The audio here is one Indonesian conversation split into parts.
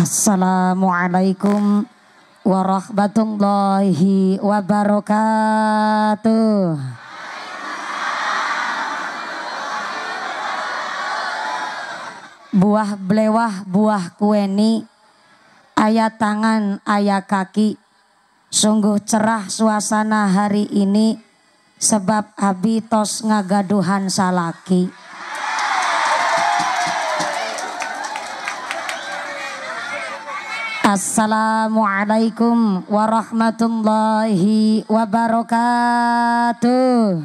Assalamualaikum warahmatullahi wabarakatuh. Buah belewah, buah kueni, aya tangan, aya kaki. Sungguh cerah suasana hari ini, sebab abi tos ngagaduhan salaki. Assalamualaikum warahmatullahi wabarakatuh.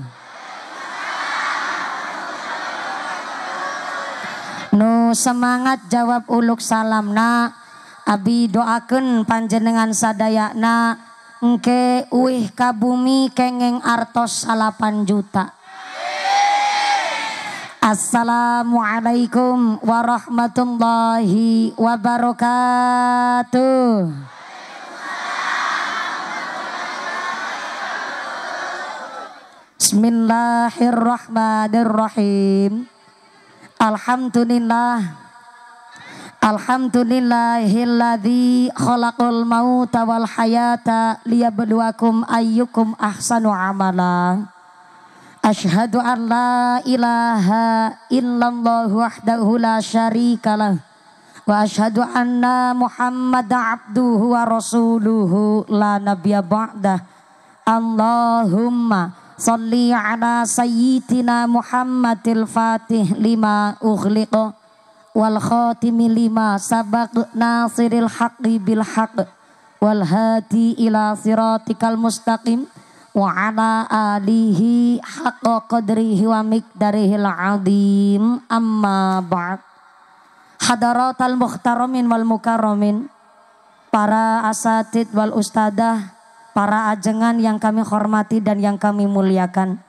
Nu semangat jawab uluk salamna, abi doakeun panjenengan sadayana engke uih ka bumi kengeng artos 8 juta. Assalamualaikum warahmatullahi wabarakatuh. Bismillahirrahmanirrahim. Alhamdulillahilladzi khalaqal mauta wal hayata liyabluwakum ayyukum ahsanu amala. Asyhadu an la ilaha illallah wahdahu la syarikalah wa asyhadu anna Muhammadan abduhu wa rasuluhu la nabiyya ba'dah. Allahumma sholli ala sayyidina Muhammadil fatih lima ughliqa wal khatimi lima sabaq nasiril haqqi bil haqq wal hadi ila siratikal mustaqim wa ala alihi haqqa qadrihi wa miqdarihil azim. Amma ba'd. Hadaratal muhtaramin wal mukarramin, para asatid wal ustadah, para ajengan yang kami hormati dan yang kami muliakan.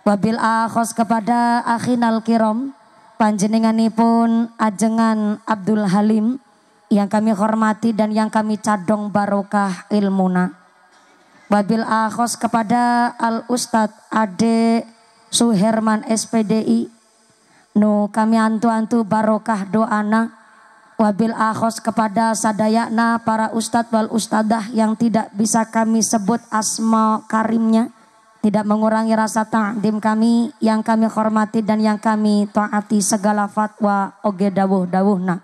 Wabil akhos kepada akhinal kiram, panjenenganipun ajengan Abdul Halim yang kami hormati dan yang kami cadong barokah ilmuna. Wabil akhos kepada Al Ustadz Ade Suherman SPDI, nu kami antu-antu barokah doana. Wabil akhos kepada sadayana para ustadz wal ustadah yang tidak bisa kami sebut asma karimnya, tidak mengurangi rasa ta'zim kami yang kami hormati dan yang kami taati segala fatwa oge dawuh-dawuhna.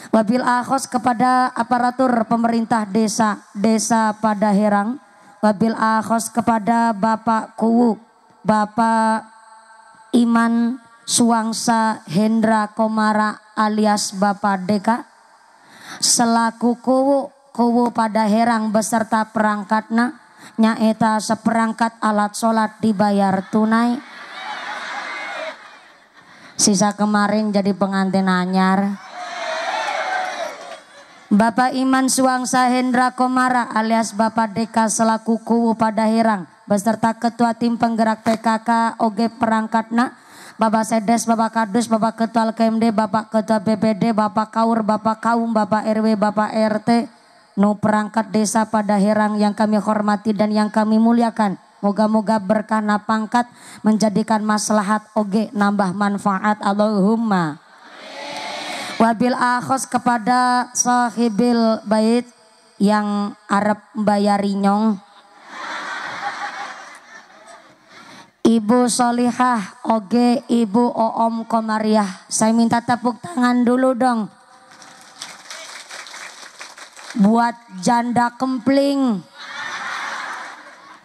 Wabil akhos kepada aparatur pemerintah desa Padaherang. Wabil akhos kepada Bapak Kuwu, Bapak Iman Suwangsa Hendra Komara alias Bapak Deka, selaku Kuwu Padaherang beserta perangkatna, nyaeta seperangkat alat sholat dibayar tunai. Sisa kemarin jadi pengantin anyar. Bapak Iman Suwangsa Hendra Komara alias Bapak Deka selaku Kuwu Padaherang beserta Ketua Tim Penggerak PKK oge perangkatna, Bapak Sedes, Bapak Kadus, Bapak Ketua KMD, Bapak Ketua BPD, Bapak Kaur, Bapak Kaum, Bapak RW, Bapak RT, nu perangkat desa Padaherang yang kami hormati dan yang kami muliakan. Moga-moga berkah na pangkat menjadikan maslahat oge nambah manfaat. Allahumma. Wabil akhos kepada sahibil bait yang arep mbayari nyong, Ibu Solihah oge Ibu Oom Komariah. Saya minta tepuk tangan dulu dong buat janda kempling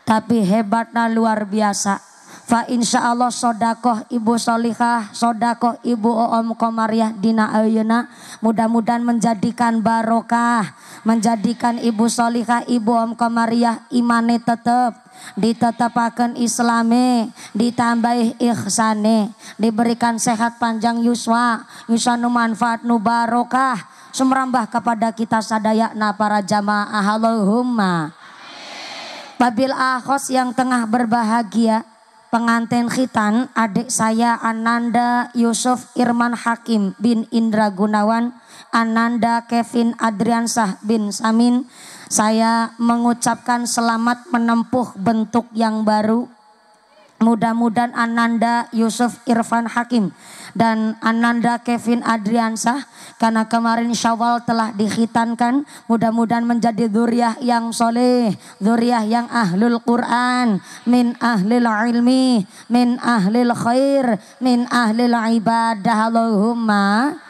tapi hebatnya luar biasa. Fa insya Allah sodakoh Ibu Solihah, sodakoh Ibu Oom Komariah dina ayeuna mudah-mudahan menjadikan barokah, menjadikan Ibu Solihah, Ibu Oom Komariah imane tetep, ditetapakan Islame, ditambah ihsane, diberikan sehat panjang yuswa, nu manfaat nu barokah, sumrambah kepada kita sadayana para jamaah. Allahumma. Wabil akhos yang tengah berbahagia, pengantin khitan adik saya Ananda Yusuf Irman Hakim bin Indra Gunawan, Ananda Kevin Adriansah bin Samin. Saya mengucapkan selamat menempuh bentuk yang baru, Mudah-mudahan Ananda Yusuf Irfan Hakim dan Ananda Kevin Adriansah karena kemarin Syawal telah dikhitankan, mudah-mudahan menjadi dzurriyyah yang soleh, dzurriyyah yang ahlul Quran, min ahlil ilmi, min ahlil khair, min ahlil ibadah. Allahumma.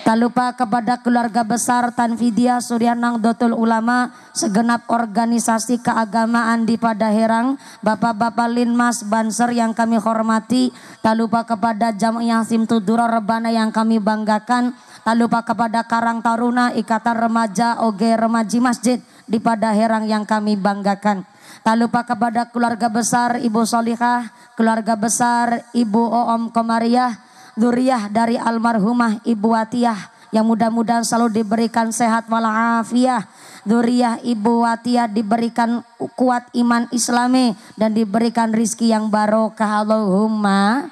Tak lupa kepada keluarga besar Tanfidiyah Suryanang Dotul Ulama, segenap organisasi keagamaan di Padaherang, Bapak-Bapak Linmas Banser yang kami hormati, tak lupa kepada Jamiah Simtudura Rebana yang kami banggakan, tak lupa kepada Karang Taruna Ikatan Remaja OG Remaji Masjid di Padaherang yang kami banggakan. Tak lupa kepada keluarga besar Ibu Solihah, keluarga besar Ibu Oom Komariah, dzurriyyah dari almarhumah Ibu Watiyah yang mudah-mudahan selalu diberikan sehat walafiat. Dzurriyyah Ibu Watiyah diberikan kuat iman Islami dan diberikan rizki yang barokah. Allahumma.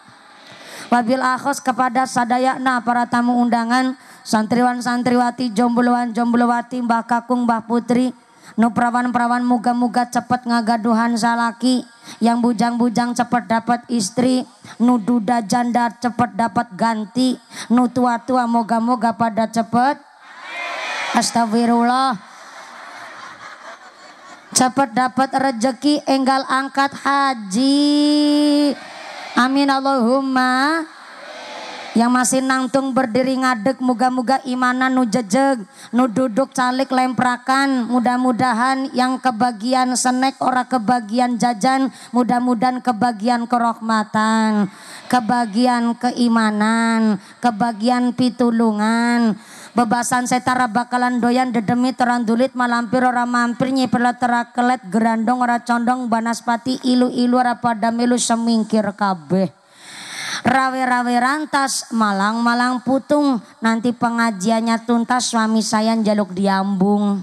Wabil akhos kepada sadayana para tamu undangan, santriwan santriwati, jombloan jomblowati, Mbah Kakung, Mbah Putri, nu perawan-perawan muga-muga cepet ngagaduhan salaki, yang bujang-bujang cepet dapat istri, nu duda janda cepet dapat ganti, nu tua-tua moga-moga pada cepet, astagfirullah, cepet dapat rezeki enggal angkat haji, amin Allahumma. Yang masih nangtung berdiri ngadeg, muga-muga imanan nu jejeg, nu duduk calik lemprakan, mudah-mudahan yang kebagian snack ora kebagian jajan, mudah-mudahan kebagian kerahmatan, kebagian keimanan, kebagian pitulungan. Bebasan setara bakalan doyan dedemi terandulit malampir ora mampir nyipela terakelet gerandong ora condong banaspati ilu-ilu ora pada milu semingkir kabeh. Rawe-rawe rantas, malang-malang putung, nanti pengajiannya tuntas suami saya jaluk diambung.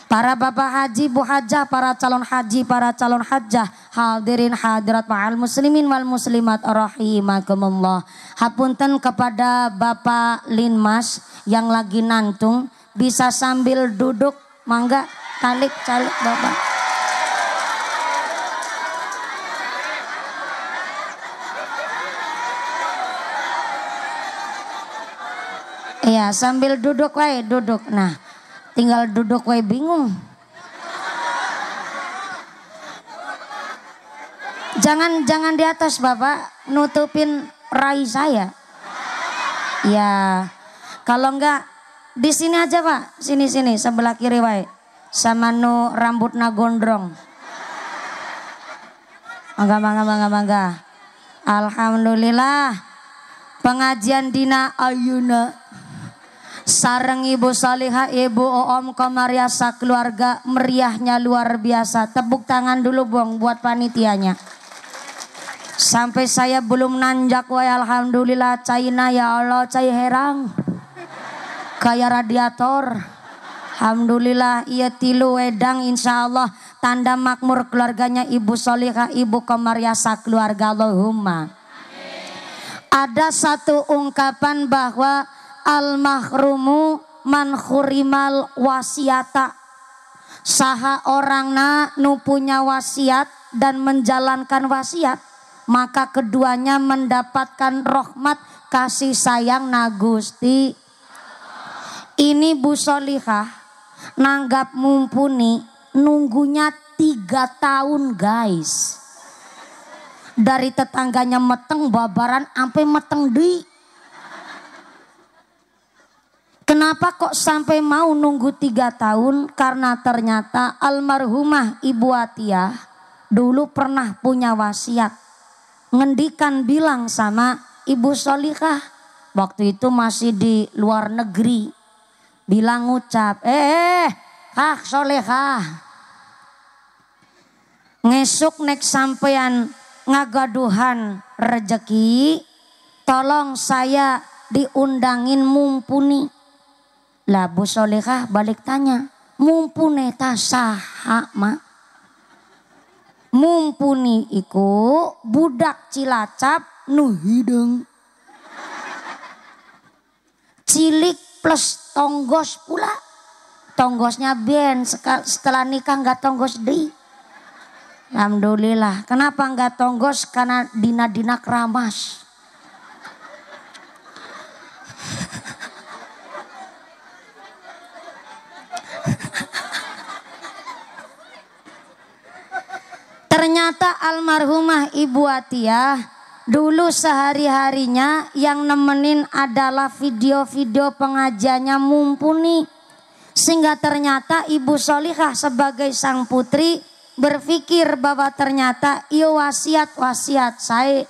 Para bapak haji, bu hajah, para calon haji, para calon hajah, hadirin hadirat ma'al muslimin wal muslimat rahimakumullah. Hapunten kepada Bapak Linmas yang lagi nantung, bisa sambil duduk, mangga calik Bapak. Iya, sambil duduk wae, duduk. Nah, tinggal duduk wae bingung. Jangan di atas Bapak, nutupin rai saya. Ya, kalau enggak di sini aja Pak, sini sebelah kiri wae. Sama nu rambutna gondrong. Mangga. Alhamdulillah. Pengajian dina ayuna sareng Ibu Salihah, Ibu Oom Komariah keluarga meriahnya luar biasa. Tepuk tangan dulu Bong buat panitianya. Sampai saya belum nanjak wae alhamdulillah China ya Allah cai herang. Kayak radiator. Alhamdulillah iya tilu wedang insyaallah tanda makmur keluarganya Ibu Salihah, Ibu Komariah keluarga. Allahumma. Ada satu ungkapan bahwa al-mahrumu man khurimal wasiata. Saha orangna nu punya wasiat dan menjalankan wasiat, maka keduanya mendapatkan rahmat kasih sayang na Gusti. Ini Bu Solihah nanggap mumpuni nunggunya 3 tahun guys. Dari tetangganya meteng babaran sampai meteng deui. Kenapa kok sampai mau nunggu 3 tahun? Karena ternyata almarhumah Ibu Atiyah dulu pernah punya wasiat. Ngendikan bilang sama Ibu Solihah. Waktu itu masih di luar negeri. Bilang ngucap, Kak Solihah. Ngesuk nek sampean ngagaduhan rejeki. Tolong saya diundangin mumpuni. Lah Bu Solihah balik tanya, mumpuni ta saha mak? Mumpuni iku budak Cilacap nu hideung. Cilik plus tonggos pula. Tonggosnya ben setelah nikah nggak tonggos deui. Alhamdulillah. Kenapa enggak tonggos? Karena dina-dina keramas. Ternyata almarhumah Ibu Atiyah dulu sehari-harinya yang nemenin adalah video-video pengajiannya mumpuni. Sehingga ternyata Ibu Solihah sebagai sang putri berpikir bahwa ternyata iya wasiat saya.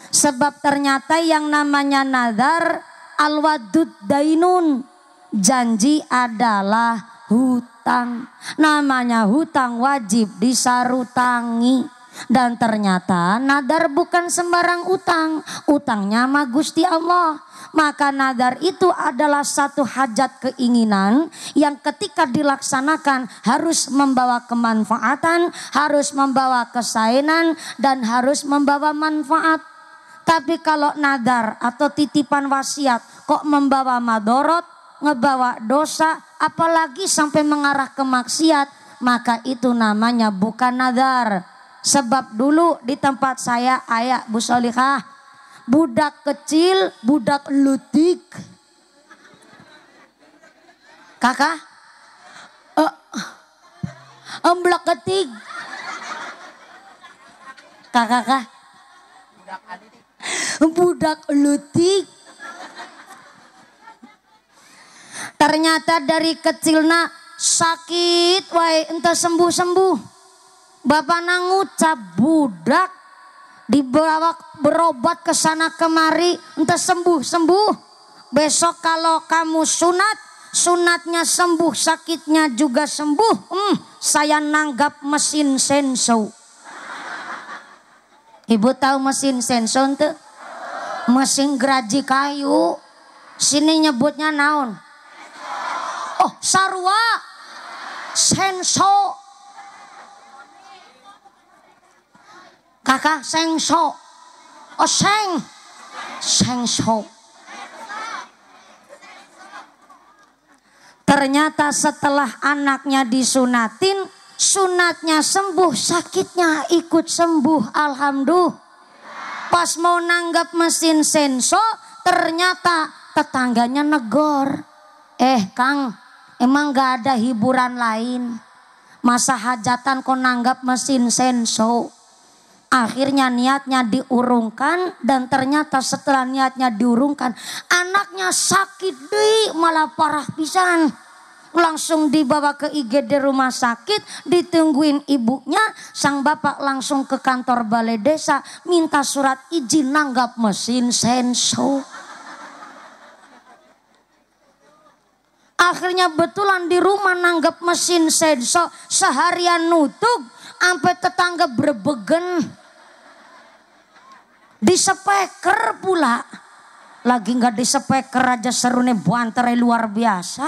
Sebab ternyata yang namanya nazar al-wadud dainun. Janji adalah hutang. Namanya hutang wajib disarutangi. Dan ternyata nadar bukan sembarang utang. Utangnya mah Gusti Allah. Maka nadar itu adalah satu hajat keinginan yang ketika dilaksanakan harus membawa kemanfaatan, harus membawa kesaenan, dan harus membawa manfaat. Tapi kalau nadar atau titipan wasiat kok membawa madorot, ngebawa dosa, apalagi sampai mengarah ke maksiat, maka itu namanya bukan nadar. Sebab dulu di tempat saya ayah Bu Solihah, budak kecil, budak lutik. Kakak? Emblok ketik. Kakak? Budak lutik. Ternyata dari kecilna sakit wae entah sembuh-sembuh. Bapak ngucap budak dibawa berobat ke sana kemari entah sembuh-sembuh. Besok kalau kamu sunatnya sembuh, sakitnya juga sembuh. Saya nanggap mesin senso. Ibu tahu mesin senso tuh? Mesin geraji kayu. Sini nyebutnya naon? Oh, sarwa. Senso. Kakak sengso. Oh sengso. Ternyata setelah anaknya disunatin, sunatnya sembuh, sakitnya ikut sembuh. Alhamdulillah. Pas mau nanggap mesin senso, ternyata tetangganya negor. Kang, emang gak ada hiburan lain? Masa hajatan kok nanggap mesin senso? Akhirnya niatnya diurungkan, dan ternyata setelah niatnya diurungkan anaknya sakit deh, malah parah pisan. Langsung dibawa ke IGD rumah sakit, ditungguin ibunya. Sang bapak langsung ke kantor balai desa minta surat izin nanggap mesin senso. Akhirnya betulan di rumah nanggap mesin senso, seharian nutug sampai tetangga berbegen. Disepeker pula. Lagi nggak disepeker aja serunya buantere luar biasa.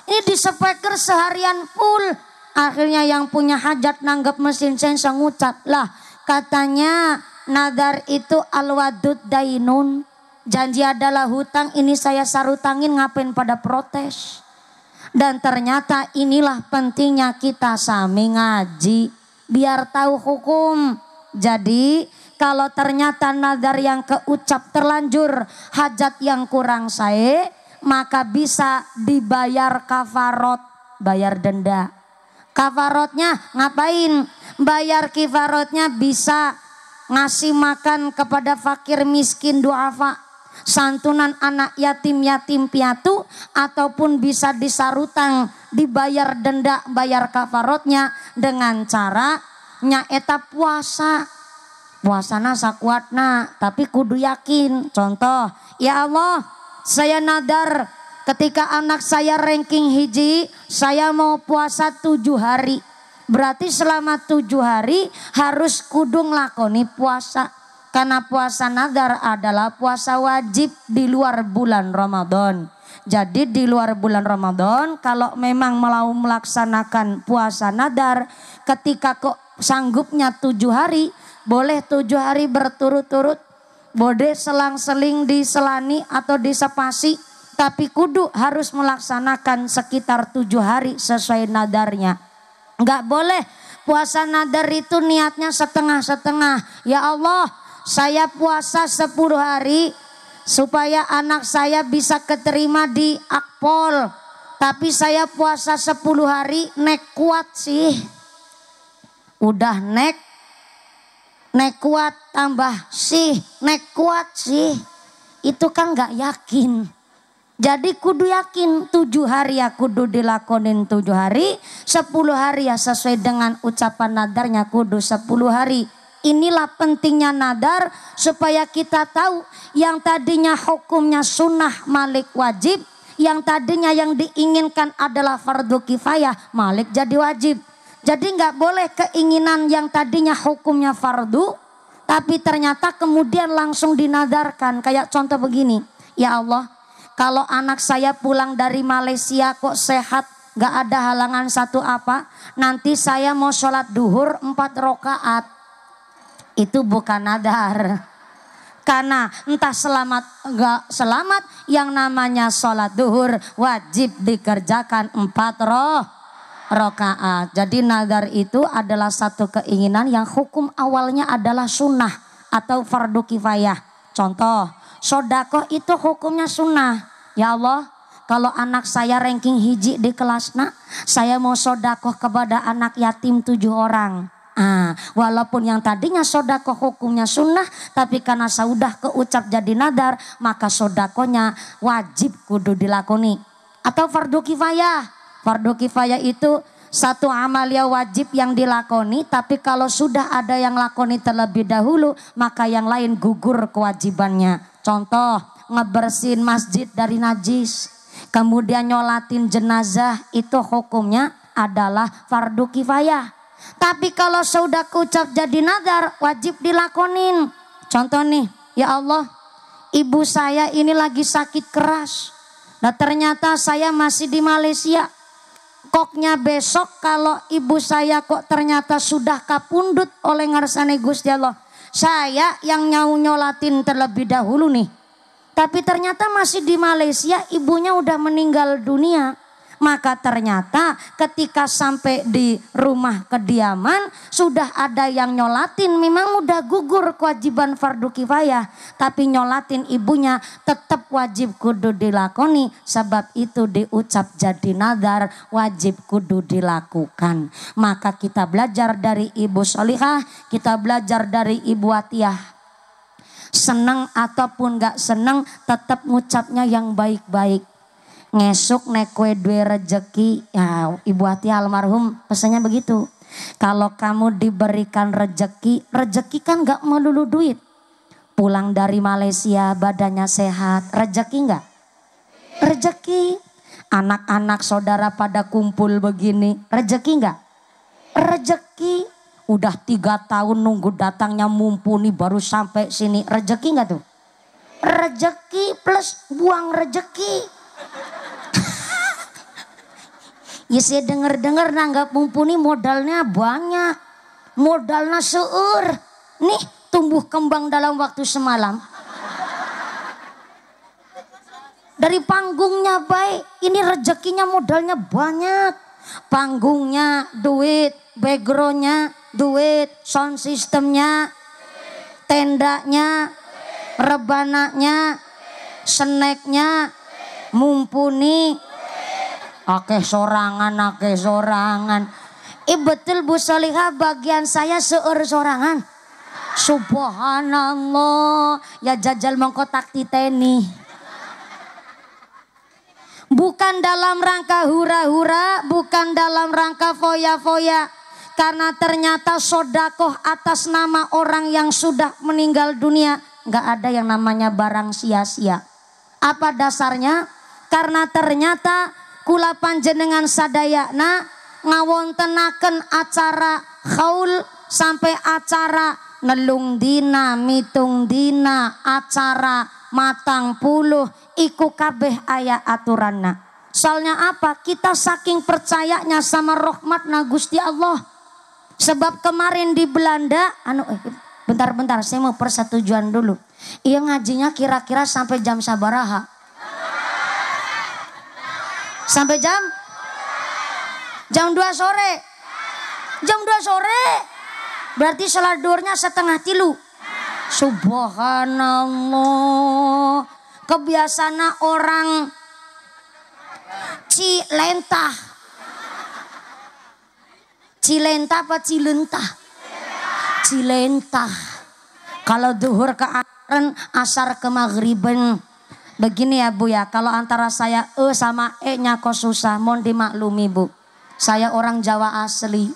Ini disepeker seharian full. Akhirnya yang punya hajat nanggap mesin senso ngucap, lah katanya nadar itu al-wadud dainun. Janji adalah hutang, ini saya sarutangin, ngapain pada protes. Dan ternyata inilah pentingnya kita sami ngaji, biar tahu hukum. Jadi kalau ternyata nadar yang keucap terlanjur, hajat yang kurang saya, maka bisa dibayar kafarot, bayar denda. Kafarotnya ngapain? Bayar kifarotnya bisa ngasih makan kepada fakir miskin duafa, santunan anak yatim piatu, ataupun bisa disarutang, dibayar denda, bayar kafarotnya dengan cara nyaeta puasa. Puasana sakuatna, tapi kudu yakin. Contoh, ya Allah, saya nadar ketika anak saya ranking hiji, saya mau puasa 7 hari. Berarti selama 7 hari harus kudu nglakoni puasa. Karena puasa nadar adalah puasa wajib di luar bulan Ramadan. Jadi di luar bulan Ramadan, kalau memang mau melaksanakan puasa nadar, ketika kok sanggupnya 7 hari, boleh 7 hari berturut-turut, boleh selang-seling diselani atau disepasi, tapi kudu harus melaksanakan sekitar 7 hari sesuai nadarnya. Enggak boleh puasa nadar itu niatnya setengah-setengah. Ya Allah, saya puasa 10 hari supaya anak saya bisa keterima di Akpol. Tapi saya puasa 10 hari nek kuat sih. Udah nek kuat tambah sih, nek kuat sih. Itu kan gak yakin. Jadi kudu yakin 7 hari ya kudu dilakonin 7 hari. 10 hari ya sesuai dengan ucapan nadarnya kudu 10 hari. Inilah pentingnya nadar supaya kita tahu yang tadinya hukumnya sunnah malik wajib. Yang tadinya yang diinginkan adalah fardu kifayah malik jadi wajib. Jadi nggak boleh keinginan yang tadinya hukumnya fardu. Tapi ternyata kemudian langsung dinadarkan. Kayak contoh begini. Ya Allah, kalau anak saya pulang dari Malaysia kok sehat, gak ada halangan satu apa, nanti saya mau sholat duhur 4 rakaat. Itu bukan nadar. Karena entah selamat gak selamat, yang namanya sholat duhur wajib dikerjakan 4 rakaat. Jadi nadar itu adalah satu keinginan yang hukum awalnya adalah sunnah atau fardu kifayah. Contoh, sodakoh itu hukumnya sunnah. Ya Allah, kalau anak saya ranking hiji di kelasnya, saya mau sodakoh kepada anak yatim 7 orang. Walaupun yang tadinya sodakoh hukumnya sunnah, tapi karena sudah keucap jadi nadar, maka sodakohnya wajib kudu dilakoni. Atau fardu kifayah. Fardu kifayah itu satu amalia wajib yang dilakoni, tapi kalau sudah ada yang lakoni terlebih dahulu, maka yang lain gugur kewajibannya. Contoh, ngebersihin masjid dari najis, kemudian nyolatin jenazah, itu hukumnya adalah fardu kifayah. Tapi kalau sudah keucap jadi nadar, wajib dilakonin. Contoh nih, ya Allah, ibu saya ini lagi sakit keras. Nah ternyata saya masih di Malaysia. Koknya besok kalau ibu saya kok ternyata sudah kapundut oleh ngarsane Gusti Allah, saya yang nyolatin terlebih dahulu nih. Tapi ternyata masih di Malaysia, ibunya udah meninggal dunia. Maka ternyata ketika sampai di rumah kediaman sudah ada yang nyolatin, memang udah gugur kewajiban fardu kifayah. Tapi nyolatin ibunya tetap wajib kudu dilakoni, sebab itu diucap jadi nadar wajib kudu dilakukan. Maka kita belajar dari ibu solihah, kita belajar dari ibu Atiyah. Seneng ataupun gak seneng tetap ngucapnya yang baik-baik. Ngesuk nek kue dua rejeki, ya Ibu Atiyah almarhum pesannya begitu. Kalau kamu diberikan rejeki, rejeki kan gak melulu duit. Pulang dari Malaysia badannya sehat, rejeki gak? Rejeki. Anak-anak saudara pada kumpul begini, rejeki gak? Rejeki. Udah 3 tahun nunggu datangnya mumpuni baru sampai sini, rejeki gak tuh? Rejeki plus buang rejeki. Ya saya denger-denger nanggap mumpuni modalnya banyak. Modalnya seur. Nih tumbuh kembang dalam waktu semalam. Dari panggungnya baik. Ini rezekinya modalnya banyak. Panggungnya duit. Backgroundnya duit. Sound systemnya. Tendanya. Rebananya. Snacknya. Mumpuni. Oke sorangan. Betul Bu Solihah, bagian saya seur sorangan. Subhanallah. Ya jajal mengkotak titeni. Bukan dalam rangka hura-hura, bukan dalam rangka foya-foya. Karena ternyata sodakoh atas nama orang yang sudah meninggal dunia, gak ada yang namanya barang sia-sia. Apa dasarnya? Karena ternyata kula panjenengan sadayana ngawontenaken acara khaul sampai acara nelung dina, mitung dina, acara matang puluh, iku kabeh aya aturanna. Soalnya apa? Kita saking percayanya sama rahmatna Gusti Allah. Sebab kemarin di Belanda, bentar saya mau persetujuan dulu. Iya ngajinya kira-kira sampai jam sabaraha? Sampai jam 2 sore. Jam 2 sore. Berarti salat duhurnya 2:30. Subhanallah. Kebiasaan orang Cilentah. Cilentah apa Cilentah? Cilentah. Kalau duhur ke asar ke maghriben. Begini ya Bu ya, kalau antara saya sama nya kok susah, mohon dimaklumi Bu. Saya orang Jawa asli.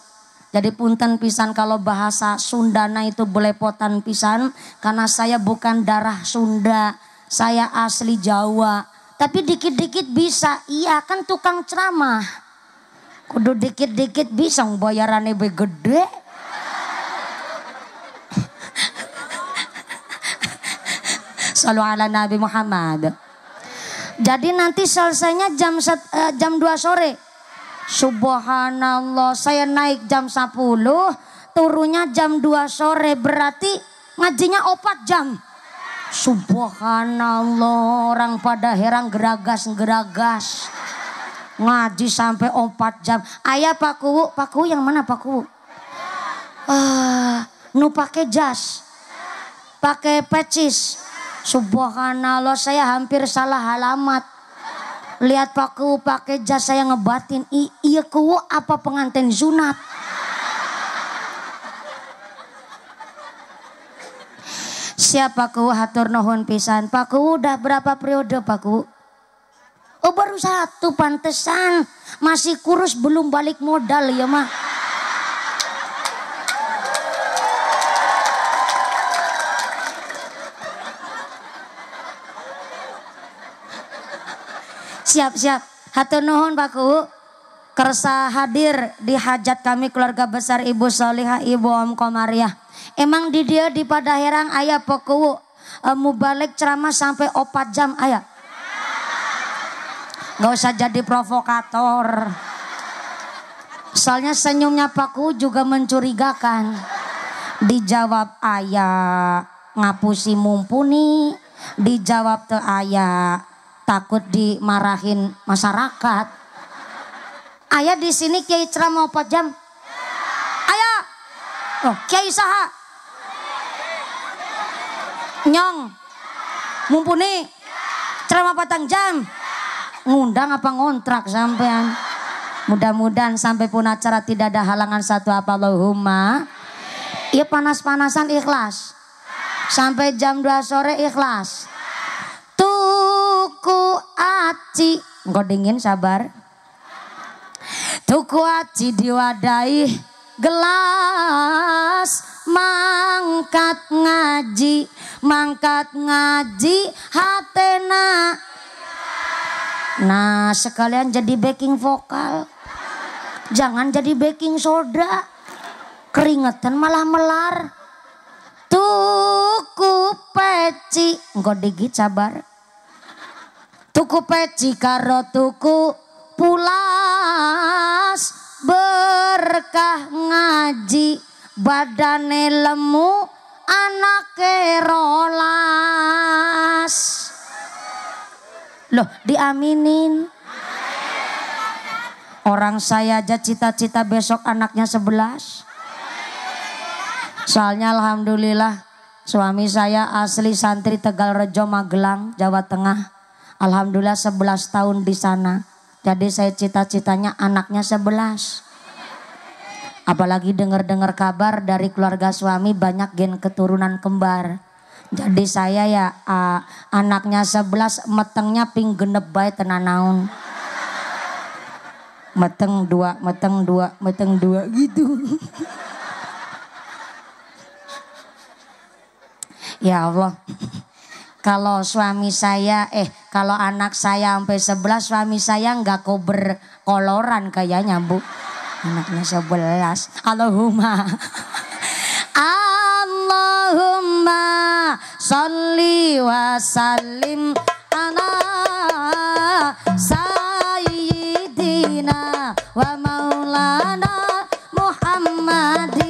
Jadi punten pisan kalau bahasa Sundana itu belepotan pisan. Karena saya bukan darah Sunda, saya asli Jawa. Tapi dikit-dikit bisa, iya kan tukang ceramah. Kudu dikit-dikit bisa bayarannya gede. Sallu ala Nabi Muhammad. Jadi nanti selesainya jam 2 sore. Subhanallah, saya naik jam 10, turunnya jam 2 sore, berarti ngajinya 4 jam. Subhanallah, orang pada heran geragas-geragas. Ngaji sampai 4 jam. Ayah Pak Kuwu yang mana Pak Kuwu? Nu pakai jas, pakai pecis. Subhanallah, saya hampir salah alamat. Lihat Pak Kuwu pakai jas, saya ngebatin. Iya Kuwu apa pengantin sunat? Siapa Kuwu hatur nuhun pisan. Pak Kuwu udah berapa periode Pak Kuwu? Oh baru 1, pantesan. Masih kurus belum balik modal ya mah. Siap. Hatur nuhun Pak Kuwu. Kersa hadir di hajat kami keluarga besar Ibu Solihah, Ibu Om Komariah. Emang di dia di Padaherang ayah Pak Kuwu mubalik ceramah sampai 4 jam ayah. Gak usah jadi provokator. Soalnya senyumnya Pak Kuwu juga mencurigakan. Dijawab ayah ngapusi mumpuni, dijawab tuh ayah takut dimarahin masyarakat. Ayah di sini kiai ceramah 4 jam. Ayah. Oh, kiai saha? Nyong. Mumpuni. Ceramah 4 jam. Ngundang apa ngontrak sampean? Mudah-mudahan sampai pun acara tidak ada halangan satu apa Allahumma. Iya panas-panasan ikhlas. Sampai jam 2 sore ikhlas. Tuku aci, engkau dingin sabar. Tuku aci diwadahi gelas, mangkat ngaji hatena. Nah sekalian jadi backing vokal, jangan jadi backing soda, keringetan malah melar. Tuku peci, engkau digit sabar. Tuku peci karo tuku pulas, berkah ngaji badane lemu anake rolas. Loh diaminin. Orang saya aja cita-cita besok anaknya 11. Soalnya alhamdulillah suami saya asli santri Tegalrejo Magelang Jawa Tengah. Alhamdulillah 11 tahun di sana. Jadi saya cita-citanya anaknya 11. Apalagi dengar-dengar kabar dari keluarga suami banyak gen keturunan kembar. Jadi saya ya anaknya 11 metengnya ping genep bae tenan naon. Meteng dua gitu. Ya Allah. Kalau suami saya, kalau anak saya sampai 11, suami saya nggak kober koloran kayaknya Bu. Anaknya 11. Allahumma. Allahumma sholli wa sallim ala sayyidina wa maulana Muhammadin.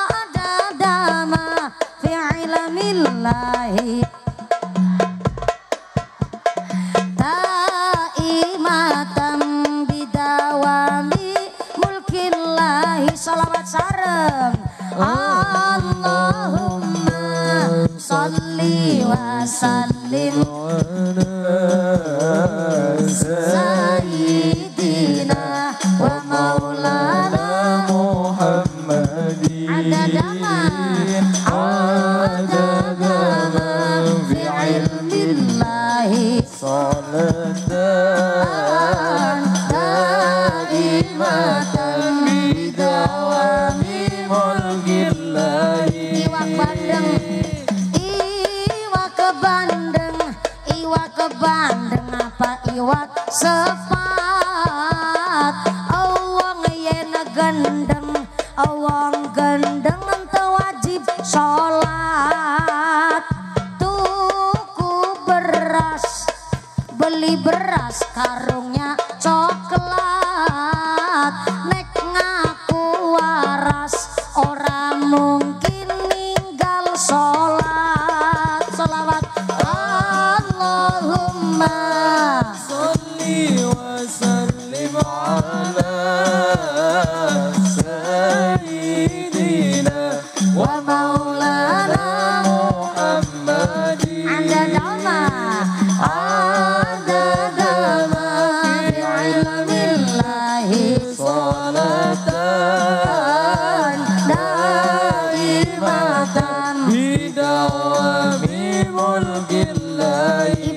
Adadama fi'ilamillahi ta'imatam bidawami sallim sayyidina wa maulana Muhammadin adada ma fi ilmillahi salatan daimatan bidawami mulkillahi. Iwak bandeng apa iwak sepat awang yen gendeng awang gendeng ente wajib sholat tuku beras beli beras karungnya coklat nek ngaku waras orang mungkin ninggal sholat. Sholawat Allahumma sholli wa sallim ala sayyidina wa maulana Muhammadin adada ma fi ilmillahi salatan daimatan bidawami mulkillahi.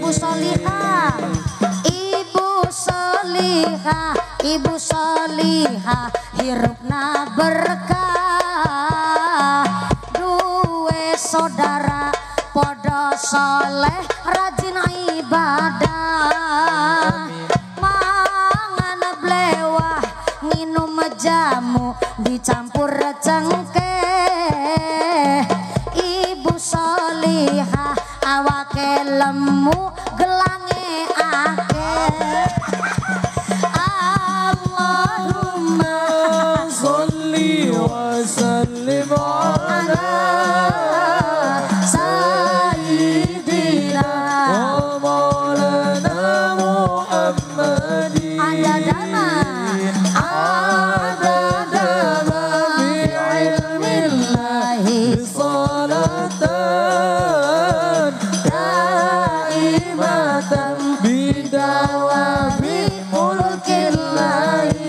Ibu solihah hirupna berkah duwe saudara podo soleh rajin ibadah mangan blewah nginum jamu dicampur cengkeh. Ibu solihah awake lemu gelange akeh. Allahumma sholli wa sallim ala sayyidina wa maulana Muhammadin adada ma fi ilmillahi salatan daimatan bidawami mulkillahi.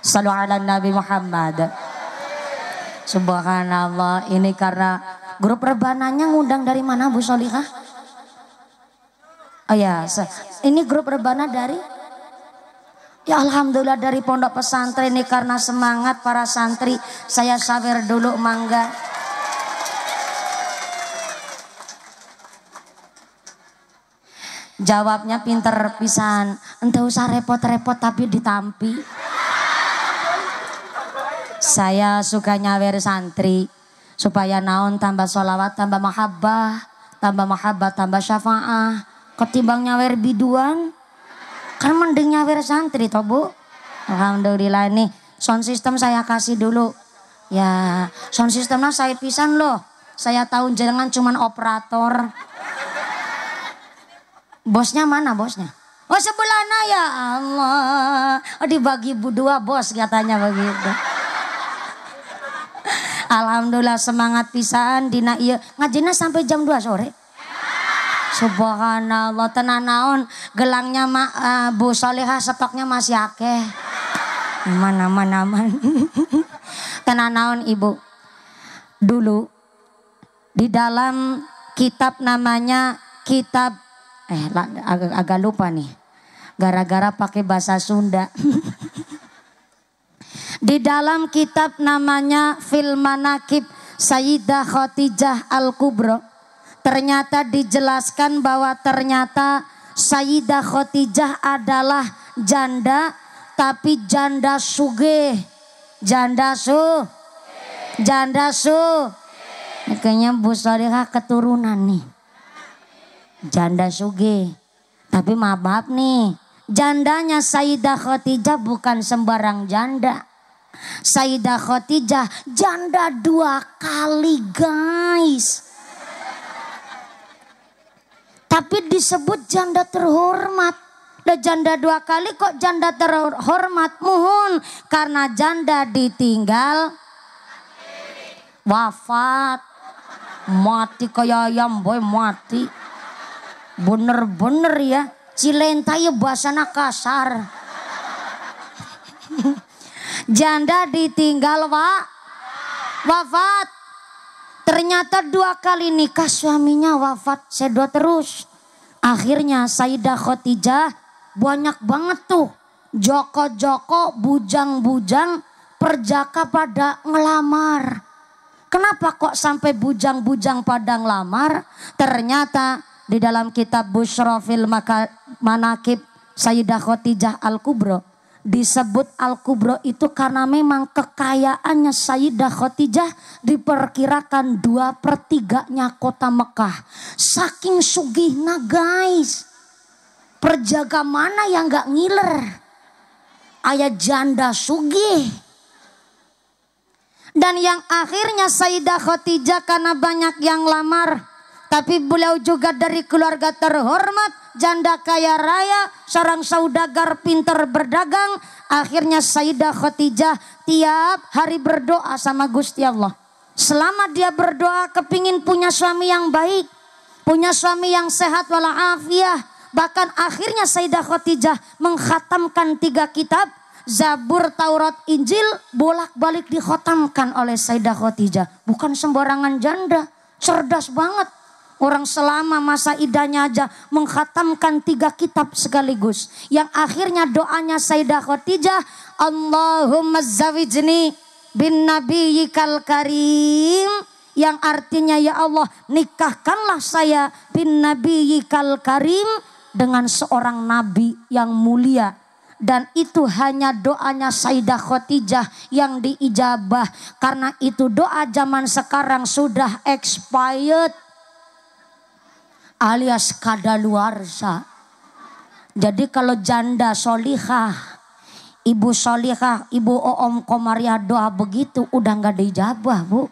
Sallu ala Nabi Muhammad. Subhanallah, ini karena grup rebananya ngundang dari mana Bu Solihah? Oh ya, ini grup rebana dari? Ya alhamdulillah dari pondok pesantren. Ini karena semangat para santri. Saya sawer dulu mangga. Jawabnya pinter pisan. Ente usah repot-repot tapi ditampi. Saya suka nyawer santri supaya naon tambah sholawat, tambah mahabbah, tambah syafa'ah. Ketimbang nyawer biduan, kan mending nyawer santri toh Bu. Alhamdulillah nih sound system saya kasih dulu. Ya sound systemnya saya pisan loh. Saya tahu jenengan cuman operator. Bosnya mana bosnya? Oh sebelahnya ya Allah. Oh dibagi dua bos katanya begitu. Alhamdulillah semangat pisan dina ieu ngajina sampai jam 2 sore. Subhanallah tenan naon gelangnya Bu Solihah stoknya masih akeh. Aman. Tenan naon Ibu. Dulu di dalam kitab namanya kitab agak lupa nih. Gara-gara pakai bahasa Sunda. Di dalam kitab namanya Fil Manaqib Sayyidah Khadijah Al-Kubra, ternyata dijelaskan bahwa ternyata Sayyidah Khadijah adalah janda, tapi janda sugih. Janda su. Kayaknya Bu Solihah keturunan nih. Janda sugih. Tapi maaf nih, jandanya Sayyidah Khadijah bukan sembarang janda. Sayyidah Khadijah janda 2 kali guys. Tapi disebut janda terhormat. Udah janda 2 kali kok janda terhormat? Mohon karena janda ditinggal wafat. Mati kayak ayam boy, mati. Bener-bener ya, Cilenta ya bahasana kasar. Janda ditinggal wafat. Ternyata 2 kali nikah suaminya wafat, sedo terus. Akhirnya Sayyidah Khadijah banyak banget tuh joko-joko, bujang-bujang, perjaka pada ngelamar. Kenapa kok sampai bujang-bujang pada ngelamar? Ternyata di dalam kitab Busyra fil Manaqib Sayyidah Khadijah Al-Kubra disebut Al-Kubra itu karena memang kekayaannya Sayyidah Khadijah diperkirakan 2/3-nya kota Mekah. Saking sugihna guys. Perjaga mana yang gak ngiler? Ayah janda sugih. Dan yang akhirnya Sayyidah Khadijah karena banyak yang lamar, tapi beliau juga dari keluarga terhormat, janda kaya raya, seorang saudagar pinter berdagang. Akhirnya Sayyidah Khadijah tiap hari berdoa sama Gusti Allah. Selama dia berdoa kepingin punya suami yang baik, punya suami yang sehat walafiah. Bahkan akhirnya Sayyidah Khadijah mengkhatamkan 3 kitab, Zabur, Taurat, Injil, bolak-balik dikhatamkan oleh Sayyidah Khadijah. Bukan sembarangan janda, cerdas banget. Orang selama masa idahnya aja mengkhatamkan 3 kitab sekaligus. Yang akhirnya doanya Sayyidah Khadijah, Allahumma zawijni bin nabiyyikal karim. Yang artinya ya Allah nikahkanlah saya bin nabiyyikal karim dengan seorang nabi yang mulia. Dan itu hanya doanya Sayyidah Khadijah yang diijabah. Karena itu doa zaman sekarang sudah expired, alias kadaluarsa. Jadi kalau janda solihah, ibu solihah, ibu Oom Komaria doa begitu udah gak diijabah bu.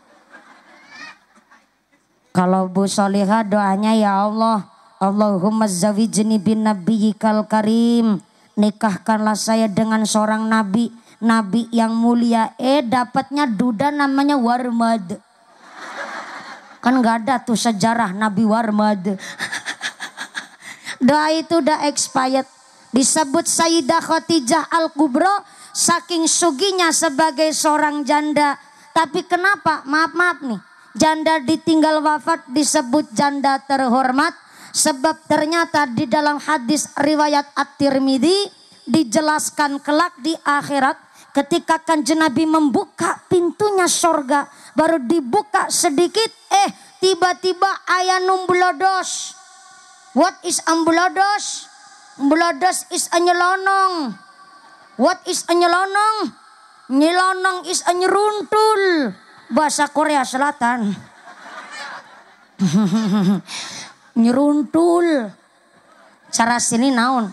Kalau bu solihah doanya ya Allah, Allahumma zawijni bin nabiyyikal karim. Nikahkanlah saya dengan seorang nabi, nabi yang mulia. Dapatnya duda namanya Warmad. Kan gak ada tuh sejarah Nabi Warmad. Doa itu udah expired. Disebut Sayyidah Khadijah Al-Kubra saking suginya sebagai seorang janda. Tapi kenapa? Maaf nih, janda ditinggal wafat disebut janda terhormat. Sebab ternyata di dalam hadis riwayat At-Tirmidzi dijelaskan kelak di akhirat ketika Kanjeng Nabi membuka pintunya sorga, baru dibuka sedikit, tiba-tiba ayah numblodos. What is amblodos? Amblodos is a nyelonong. What is a nyelonong? Nyelonong is a nyeruntul. Bahasa Korea Selatan. Nyeruntul. Cara sini naon?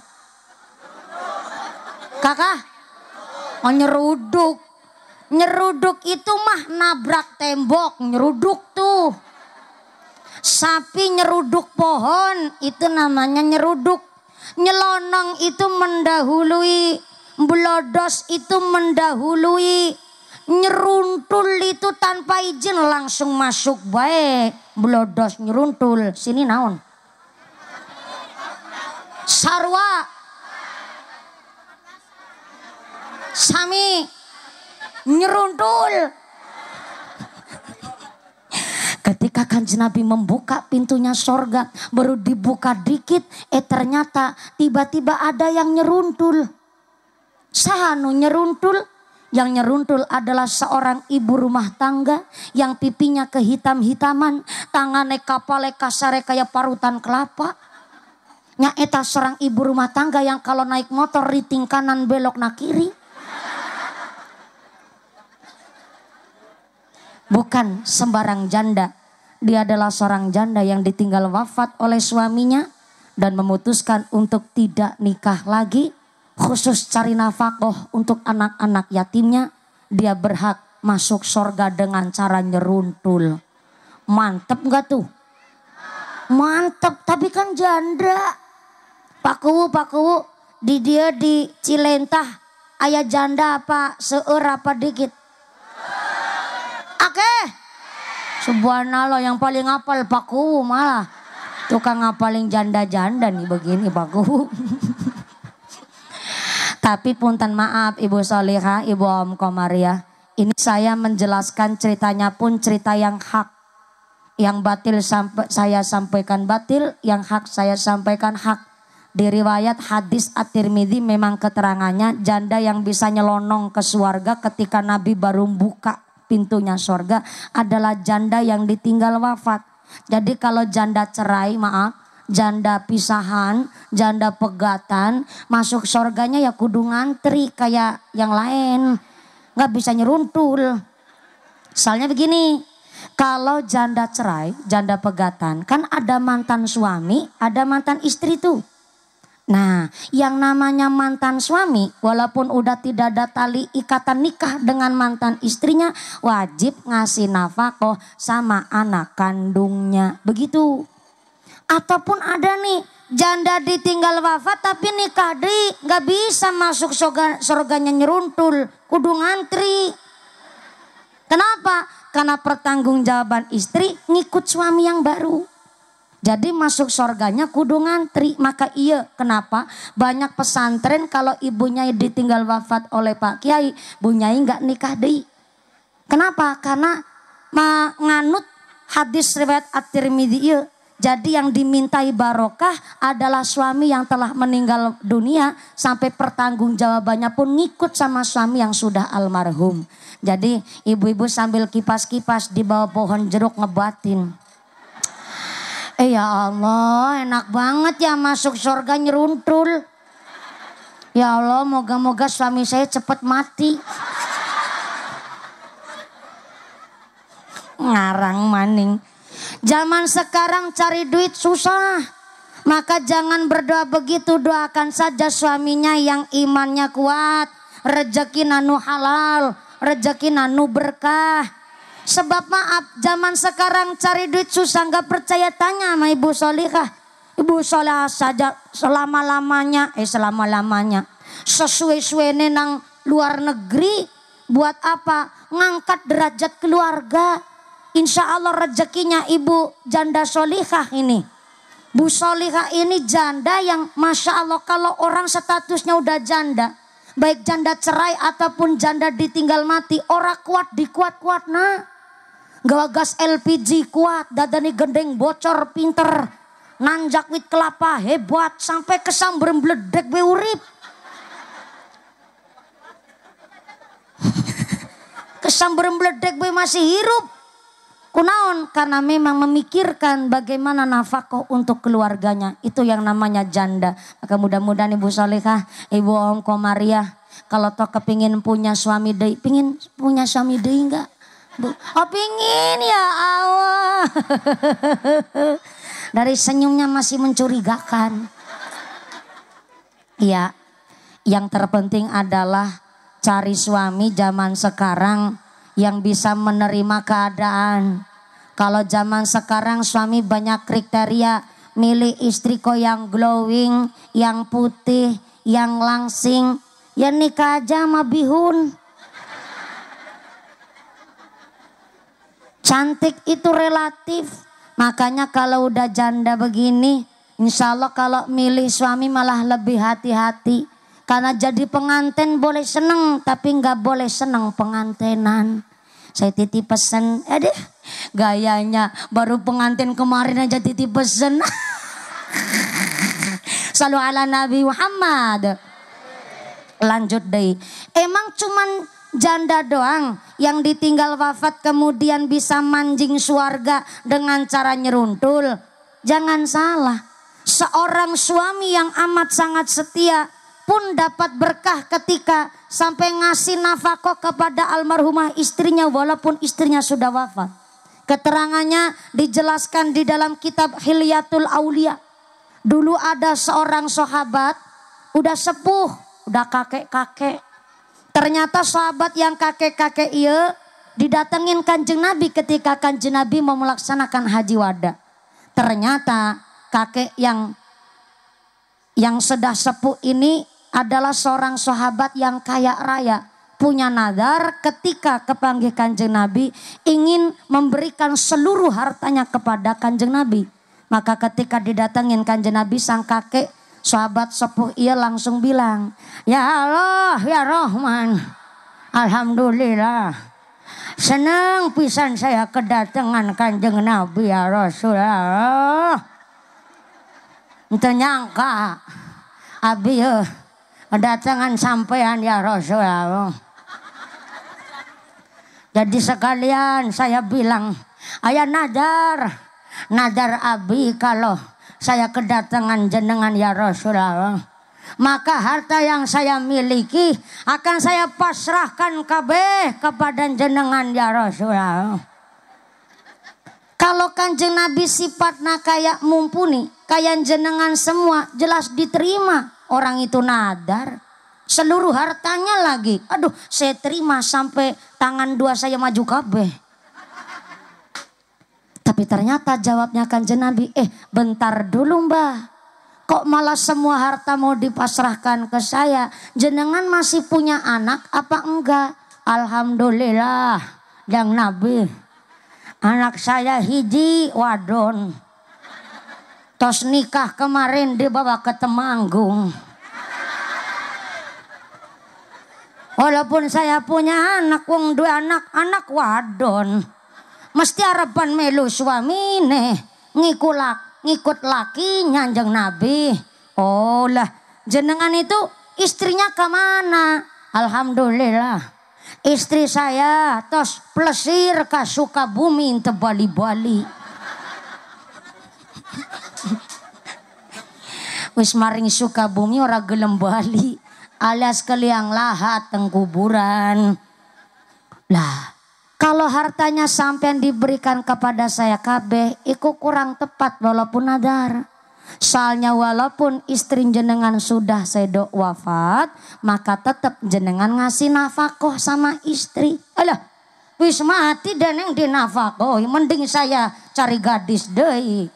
Kakak? Oh nyeruduk. Nyeruduk itu mah nabrak tembok, nyeruduk tuh. Sapi nyeruduk pohon, itu namanya nyeruduk. Nyelonong itu mendahului, blodos itu mendahului. Nyeruntul itu tanpa izin langsung masuk baik. Blodos nyeruntul, sini naon? Sarwa. Sami nyeruntul. Ketika Kanjeng Nabi membuka pintunya sorga, baru dibuka dikit, ternyata tiba-tiba ada yang nyeruntul. Sahanu nyeruntul? Yang nyeruntul adalah seorang ibu rumah tangga yang pipinya kehitam-hitaman, tangannya kapale kasare kayak parutan kelapa. Nya eta seorang ibu rumah tangga yang kalau naik motor riting kanan belok na kiri. Bukan sembarang janda. Dia adalah seorang janda yang ditinggal wafat oleh suaminya dan memutuskan untuk tidak nikah lagi. Khusus cari nafkah untuk anak-anak yatimnya. Dia berhak masuk surga dengan cara nyeruntul. Mantep gak tuh? Mantep, tapi kan janda. Pak Kuwu, di dia di Cilentah ayah janda apa seueur apa dikit? Oke. Subhanallah, yang paling hafal Paku malah tukang ngapalin janda-janda nih begini Paku. Tapi punten maaf Ibu Solihah, Ibu Om Komariah. Ini saya menjelaskan ceritanya pun cerita yang hak. Yang batil saya sampaikan batil, yang hak saya sampaikan hak. Di riwayat hadis At-Tirmidzi memang keterangannya janda yang bisa nyelonong ke surga ketika Nabi baru buka pintunya surga adalah janda yang ditinggal wafat. Jadi kalau janda cerai, maaf, janda pisahan, janda pegatan, masuk surganya ya kudu ngantri kayak yang lain. Gak bisa nyeruntul. Soalnya begini, kalau janda cerai, janda pegatan, kan ada mantan suami, ada mantan istri tuh. Nah, yang namanya mantan suami, walaupun udah tidak ada tali ikatan nikah dengan mantan istrinya, wajib ngasih nafkah sama anak kandungnya. Begitu. Ataupun ada nih, janda ditinggal wafat tapi nikah deui, gak bisa masuk surganya nyeruntul, kudu ngantri. Kenapa? Karena pertanggungjawaban istri ngikut suami yang baru. Jadi masuk surganya kudu ngantri. Maka iya kenapa banyak pesantren kalau ibunya ditinggal wafat oleh Pak Kiai, Bu Nyai gak nikah deui. Kenapa? Karena nganut hadis riwayat At-Tirmidzi iya. Jadi yang dimintai barokah adalah suami yang telah meninggal dunia sampai pertanggungjawabannya pun ngikut sama suami yang sudah almarhum. Jadi ibu-ibu sambil kipas-kipas di bawah pohon jeruk ngebatin. Ya Allah, enak banget ya masuk surga nyeruntul. Ya Allah, moga-moga suami saya cepat mati. Ngarang maning. Zaman sekarang cari duit susah. Maka jangan berdoa begitu, doakan saja suaminya yang imannya kuat, rezeki nanu halal, rezeki nanu berkah. Sebab maaf, zaman sekarang cari duit susah, nggak percaya tanya sama Ibu Solihah. Ibu Solihah saja selama-lamanya, sesuai-suainya nang luar negeri, buat apa? Ngangkat derajat keluarga. Insya Allah rezekinya ibu janda solihah ini. Bu Solihah ini janda yang Masya Allah kalau orang statusnya udah janda. Baik janda cerai ataupun janda ditinggal mati. Orang kuat dikuat-kuat nah. Gawa gas LPG kuat. Dadani gendeng bocor pinter. Nanjak wit kelapa hebat. Sampai kesamber bledek be urip. Kesamber bledek be masih hirup. Kunaon? Karena memang memikirkan bagaimana nafkah untuk keluarganya. Itu yang namanya janda. Maka mudah-mudahan Ibu Solihah, Ibu Om Komariah, kalau toh kepingin punya suami deui, pingin punya suami deui enggak? Bu, oh pingin ya Allah. Dari senyumnya masih mencurigakan. Iya, yang terpenting adalah cari suami zaman sekarang yang bisa menerima keadaan. Kalau zaman sekarang suami banyak kriteria, milih istri kok yang glowing, yang putih, yang langsing, ya nikah aja sama bihun. Cantik itu relatif, makanya kalau udah janda begini, insya Allah kalau milih suami malah lebih hati-hati. Karena jadi pengantin boleh seneng, tapi nggak boleh seneng pengantenan. Saya titip pesen, aduh gayanya baru pengantin kemarin aja titip pesen. Salu ala Nabi Muhammad. Lanjut deh. Emang cuman janda doang yang ditinggal wafat kemudian bisa manjing surga dengan cara nyeruntul? Jangan salah. Seorang suami yang amat sangat setia pun dapat berkah ketika sampai ngasih nafkah kepada almarhumah istrinya walaupun istrinya sudah wafat. Keterangannya dijelaskan di dalam kitab Hilyatul Aulia. Dulu ada seorang sahabat udah sepuh, udah kakek-kakek. Ternyata sahabat yang kakek-kakek iya didatengin Kanjeng Nabi ketika Kanjeng Nabi mau melaksanakan haji wada. Ternyata kakek yang sudah sepuh ini adalah seorang sahabat yang kaya raya, punya nadar ketika kepanggil Kanjeng Nabi ingin memberikan seluruh hartanya kepada Kanjeng Nabi. Maka ketika didatengin Kanjeng Nabi sang kakek sahabat sepuh ia langsung bilang, "Ya Allah, ya Rahman, alhamdulillah, senang pisan saya kedatangan Kanjeng Nabi ya Rasulullah. Ente nyangka abi kedatangan sampean ya Rasulullah. Jadi sekalian saya bilang, ayah nadar abi kalau saya kedatangan jenengan ya Rasulullah, maka harta yang saya miliki akan saya pasrahkan kabeh kepada jenengan ya Rasulullah." Kalau Kanjeng Nabi sifatnya kayak mumpuni, kayak jenengan semua, jelas diterima. Orang itu nadar seluruh hartanya lagi. Aduh, saya terima sampai tangan dua saya maju kabeh. Tapi ternyata jawabnya Kanjeng Nabi, bentar dulu mbah, kok malah semua harta mau dipasrahkan ke saya? Jenengan masih punya anak apa enggak? Alhamdulillah yang Nabi, anak saya hiji wadon, tos nikah kemarin dibawa ke Temanggung. Walaupun saya punya anak, wong dua anak wadon, mesti harapan melu suamine ngikut lakinya Kanjeng Nabi. Oh lah, jenengan itu istrinya kemana? Alhamdulillah, istri saya tos plesir ke Sukabumi ente Bali-Bali. Wis maring Sukabumi ora gelem Bali, alias keliang lahat teng kuburan. Lah, kalau hartanya sampean diberikan kepada saya kabeh, iku kurang tepat walaupun nadar. Soalnya walaupun istri jenengan sudah sedo wafat, maka tetap jenengan ngasih nafkah sama istri. Alah, wis mati dan yang dinafkahi, mending saya cari gadis deui.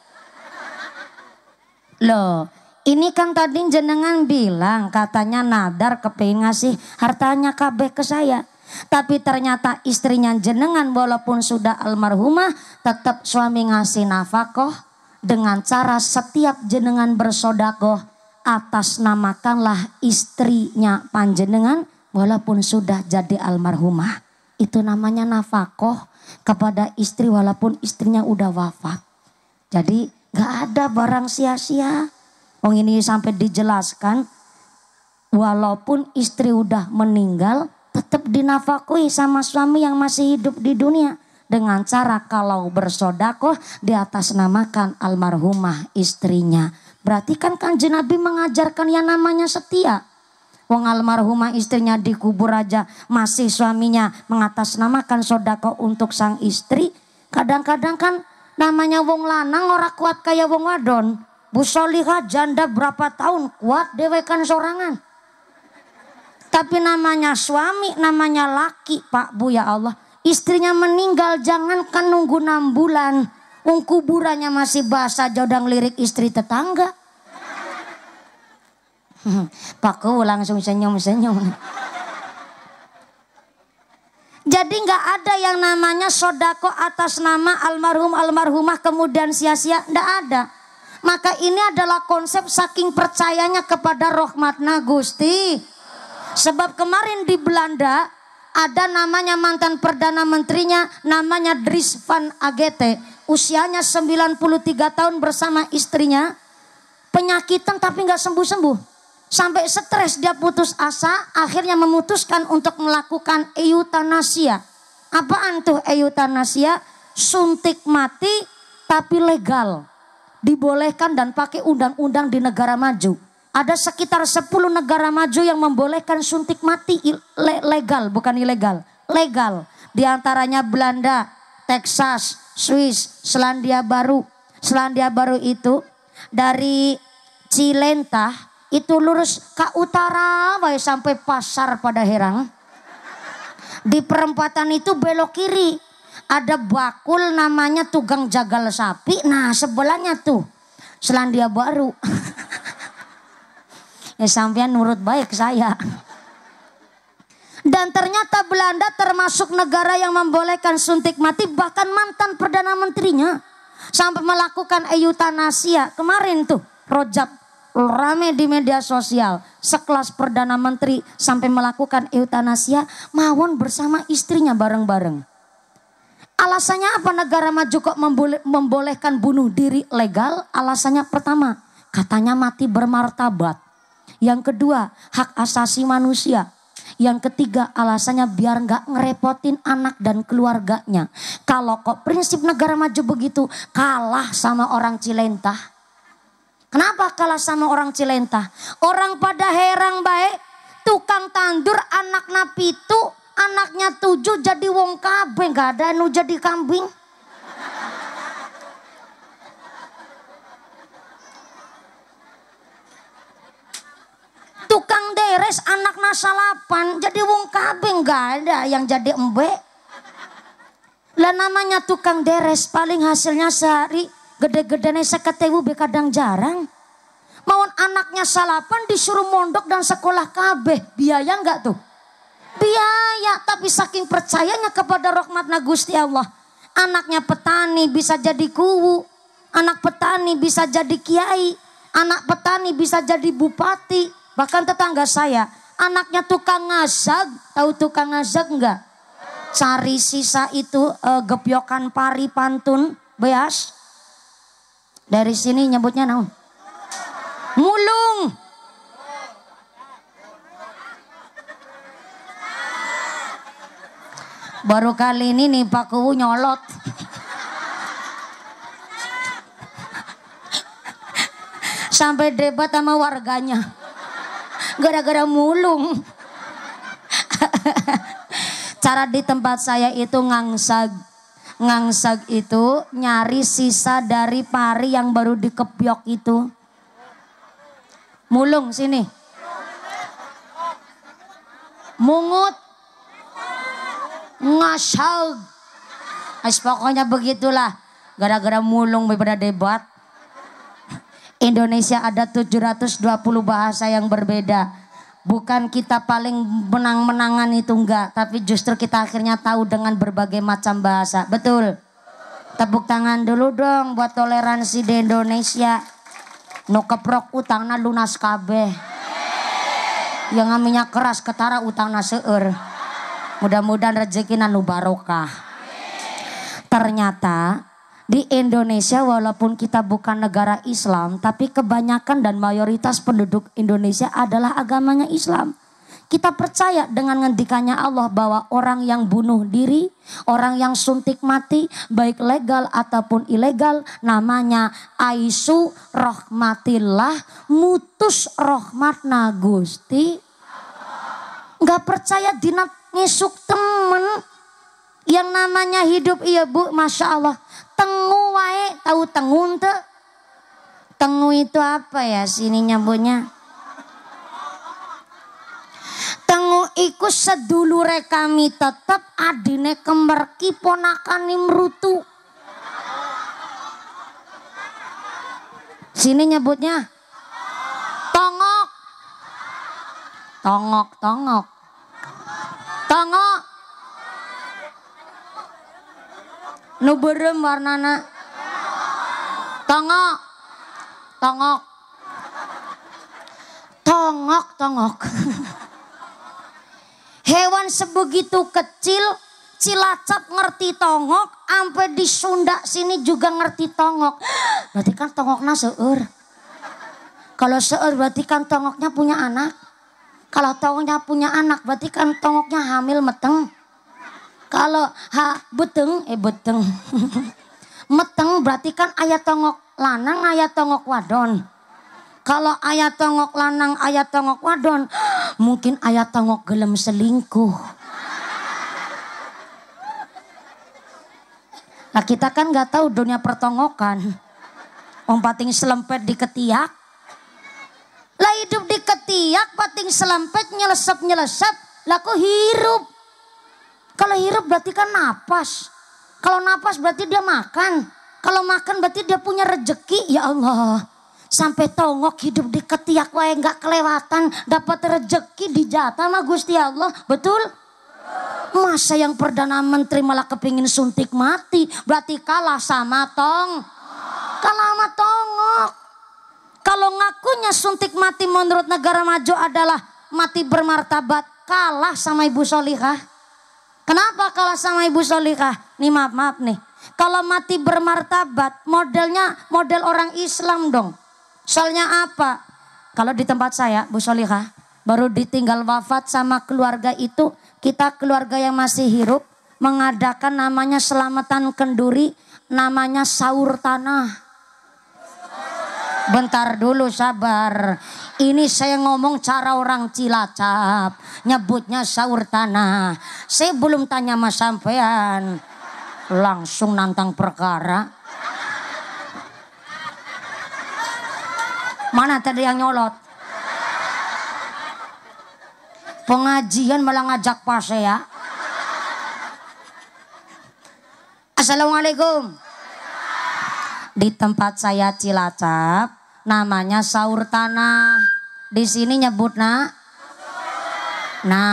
Loh, ini kan tadi jenengan bilang katanya nadar kepengin ngasih hartanya kabeh ke saya. Tapi ternyata istrinya jenengan walaupun sudah almarhumah tetap suami ngasih nafkah dengan cara setiap jenengan bersodakoh atas namakanlah istrinya panjenengan walaupun sudah jadi almarhumah. Itu namanya nafkah kepada istri walaupun istrinya udah wafat. Jadi gak ada barang sia-sia. Wong ini sampai dijelaskan walaupun istri udah meninggal tetap dinafkahi sama suami yang masih hidup di dunia dengan cara kalau bersodakoh di atas namakan almarhumah istrinya. Berarti kan Kanjeng Nabi mengajarkan yang namanya setia. Wong almarhumah istrinya dikubur aja masih suaminya mengatasnamakan sodakoh untuk sang istri. Kadang-kadang kan namanya wong lanang ora kuat kayak wong wadon. Bu Solihah janda berapa tahun kuat dewekan sorangan. Tapi namanya suami, namanya laki Pak Bu ya Allah. Istrinya meninggal jangankan nunggu 6 bulan. Kuburannya masih basah jodang lirik istri tetangga. Pak Bu langsung senyum-senyum. Jadi nggak ada yang namanya sodako atas nama almarhum almarhumah kemudian sia-sia, nggak ada. Maka ini adalah konsep saking percayanya kepada rahmatna Gusti. Sebab kemarin di Belanda ada namanya mantan Perdana Menterinya namanya Dries van Agete. Usianya 93 tahun bersama istrinya. Penyakitan tapi nggak sembuh-sembuh. Sampai stres dia putus asa. Akhirnya memutuskan untuk melakukan eutanasia. Apaan tuh eutanasia? Suntik mati tapi legal. Dibolehkan dan pakai undang-undang di negara maju. Ada sekitar 10 negara maju yang membolehkan suntik mati legal, bukan ilegal. Legal. Di antaranya Belanda, Texas, Swiss, Selandia Baru. Selandia Baru itu dari Cilentah itu lurus ke utara sampai pasar pada Herang. Di perempatan itu belok kiri. Ada bakul namanya tukang jagal sapi. Nah sebelahnya tuh Selandia Baru. Ya sampean nurut baik saya. Dan ternyata Belanda termasuk negara yang membolehkan suntik mati, bahkan mantan Perdana Menterinya sampai melakukan eutanasia. Kemarin tuh Rojab rame di media sosial, sekelas Perdana Menteri sampai melakukan eutanasia mawon bersama istrinya bareng-bareng. Alasannya apa negara maju kok membolehkan bunuh diri legal? Alasannya pertama, katanya mati bermartabat. Yang kedua, hak asasi manusia. Yang ketiga, alasannya biar nggak ngerepotin anak dan keluarganya. Kalau kok prinsip negara maju begitu, kalah sama orang Cilentah. Kenapa kalah sama orang Cilentah? Orang pada herang baik, tukang tandur anak napitu, anaknya 7 jadi wong kabeh, nggak ada nu jadi kambing. Tukang deres anak nasalapan jadi wong kabeh, nggak ada yang jadi embe. Lah namanya tukang deres paling hasilnya sehari gede-gedenya 50.000 kadang jarang. Mauan anaknya salapan disuruh mondok dan sekolah kabeh, biaya nggak tuh? Biaya, tapi saking percayanya kepada rahmatna Gusti Allah, anaknya petani bisa jadi kuwu, anak petani bisa jadi kiai, anak petani bisa jadi bupati. Bahkan tetangga saya, anaknya tukang ngazag. Tahu tukang ngazag enggak? Cari sisa itu gepyokan pari pantun beas. Dari sini nyebutnya naon? Mulung. Baru kali ini nih Pak Kuwu nyolot. Sampai debat sama warganya. Gara-gara mulung. Cara di tempat saya itu ngangsag. Ngangsag itu nyari sisa dari pari yang baru dikebyok itu. Mulung sini. Mungut. Ngasag. Pokoknya begitulah. Gara-gara mulung daripada debat. Indonesia ada 720 bahasa yang berbeda. Bukan kita paling menang-menangan itu enggak, tapi justru kita akhirnya tahu dengan berbagai macam bahasa. Betul. Tepuk tangan dulu dong buat toleransi di Indonesia. No keprok utangna lunas kabeh. Yang namanya keras ketara utangna seueur. Mudah-mudahan rezekina nu barokah. Ternyata di Indonesia walaupun kita bukan negara Islam, tapi kebanyakan dan mayoritas penduduk Indonesia adalah agamanya Islam. Kita percaya dengan ngendikannya Allah bahwa orang yang bunuh diri, orang yang suntik mati, baik legal ataupun ilegal, namanya aisu rahmatillah, mutus rahmatna Gusti. Nggak percaya dina ngisuk temen. Yang namanya hidup iya bu, Masya Allah. Tengu wae, tahu tengu ente? Tengu itu apa ya sini nyebutnya? Tengu iku sedulure kami tetep adine kemerki ponakane mrutu. Sini nyebutnya tongok. Tongok, tongok. Tongok. Nu beureum warnana. Tongok. Tongok. Tongok, tongok. Hewan sebegitu kecil, Cilacap ngerti tongok, ampe di Sunda sini juga ngerti tongok. Berarti kan tongoknya seueur. Kalau seueur berarti kan tongoknya punya anak. Kalau tongoknya punya anak berarti kan tongoknya hamil meteng. Kalau beteng, beteng. Meteng berarti kan ayat tongok lanang, ayat tongok wadon. Kalau ayat tongok lanang, ayat tongok wadon, mungkin ayat tongok gelem selingkuh. Nah kita kan nggak tahu dunia pertongokan. Wong pating selempet di ketiak. Lah hidup di ketiak, pating selempet nyelesep, laku hirup. Kalau hirup berarti kan napas. Kalau napas berarti dia makan. Kalau makan berarti dia punya rezeki. Ya Allah. Sampai tongok hidup di ketiak wae nggak kelewatan, dapat rezeki di jatah mah Gusti Allah. Betul? Masa yang Perdana Menteri malah kepingin suntik mati, berarti kalah sama tongok. Kalau ngakunya suntik mati menurut negara maju adalah mati bermartabat, kalah sama Ibu Solihah. Kenapa kalah sama Ibu Solihah? Nih maaf nih. Kalau mati bermartabat modelnya model orang Islam dong. Soalnya apa? Kalau di tempat saya Bu Solihah baru ditinggal wafat sama keluarga itu, kita keluarga yang masih hidup mengadakan namanya selamatan kenduri, namanya sahur tanah. Bentar dulu sabar. Ini saya ngomong cara orang Cilacap, nyebutnya sahur tanah. Saya belum tanya mas sampean, langsung nantang perkara. Mana tadi yang nyolot? Pengajian malah ngajak pas ya. Assalamualaikum. Di tempat saya Cilacap namanya sahur tanah. Di sini nyebut nah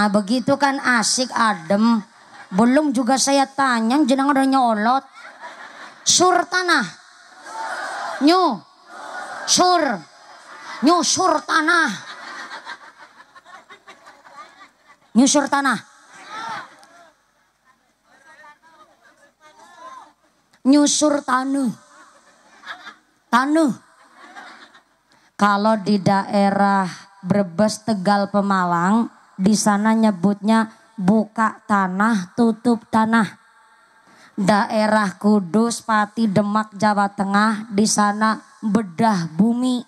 begitu kan asik adem. Belum juga saya tanya jenengan udah nyolot. Sur tanah. Nyusur tanah. Nyusur tanah. Nyusur tanah. Kalau di daerah Brebes, Tegal, Pemalang, di sana nyebutnya buka tanah, tutup tanah. Daerah Kudus, Pati, Demak, Jawa Tengah, di sana bedah bumi.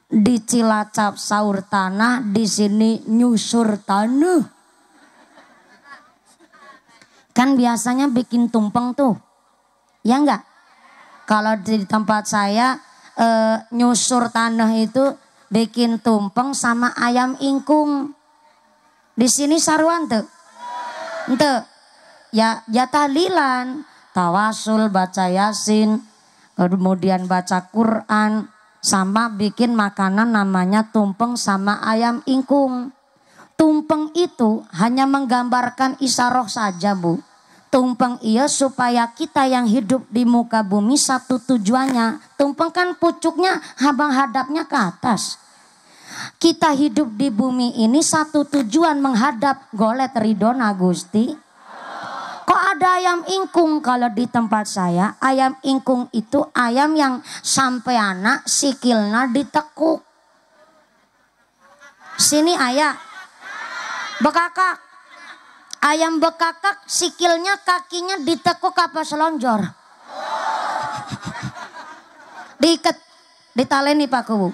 Di Cilacap sahur tanah, di sini nyusur tanah. Kan biasanya bikin tumpeng tuh, ya enggak? Kalau di tempat saya nyusur tanah itu bikin tumpeng sama ayam ingkung. Di sini saruan tuh, ente ya tahlilan, tawasul, baca yasin, kemudian baca Quran, sama bikin makanan namanya tumpeng sama ayam ingkung. Tumpeng itu hanya menggambarkan isaroh saja Bu. Tumpeng iya supaya kita yang hidup di muka bumi satu tujuannya. Tumpeng kan pucuknya habang hadapnya ke atas. Kita hidup di bumi ini satu tujuan menghadap golet ridona Gusti. Kok ada ayam ingkung? Kalau di tempat saya ayam ingkung itu ayam yang sampai anak sikilnya ditekuk. Sini ayah bekakak. Ayam bekakak sikilnya kakinya ditekuk apa selonjor. Diikat, ditaleni Pak Kubu.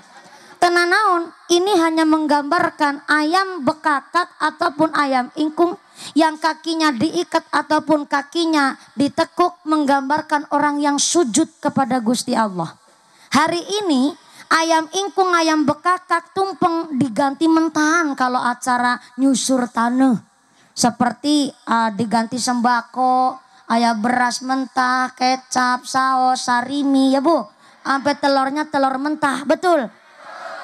Tenanaun ini hanya menggambarkan ayam bekakak ataupun ayam ingkung yang kakinya diikat ataupun kakinya ditekuk, menggambarkan orang yang sujud kepada Gusti Allah. Hari ini ayam ingkung, ayam bekakak, tumpeng diganti mentahan kalau acara nyusur tanah. Seperti diganti sembako, ayam beras mentah, kecap, saus, sarimi ya Bu. Sampai telurnya telur mentah, betul?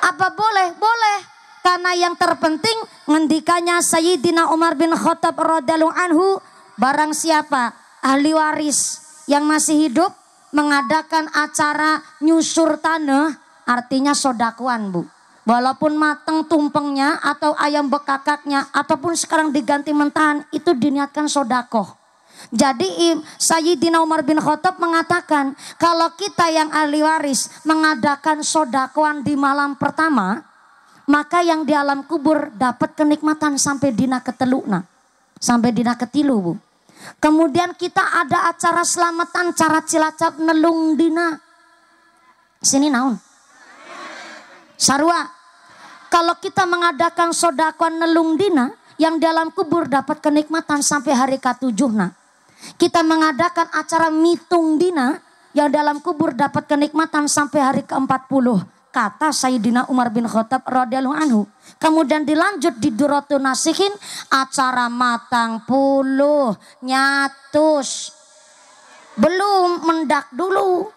Apa boleh? Boleh. Karena yang terpenting ngendikanya Sayyidina Umar bin Khattab radhiyallahu anhu, barang siapa ahli waris yang masih hidup mengadakan acara nyusur tanah, artinya sodakuan Bu. Walaupun mateng tumpengnya atau ayam bekakaknya ataupun sekarang diganti mentahan, itu diniatkan sodakoh. Jadi Sayyidina Umar bin Khattab mengatakan kalau kita yang ahli waris mengadakan sodakoan di malam pertama, maka yang di alam kubur dapat kenikmatan sampai dina keteluna, sampai dina ketilu Bu. Kemudian kita ada acara selamatan cara Cilacap nelung dina. Sini naon? Sarua. Kalau kita mengadakan sodakoan nelung dina, yang dalam kubur dapat kenikmatan sampai hari ke-7 nah. Kita mengadakan acara mitung dina, yang dalam kubur dapat kenikmatan sampai hari ke-40. Kata Sayyidina Umar bin Khattab radhiyallahu anhu. Kemudian dilanjut di Duratun Nasihin, acara matang puluh nyatus. Belum mendak dulu.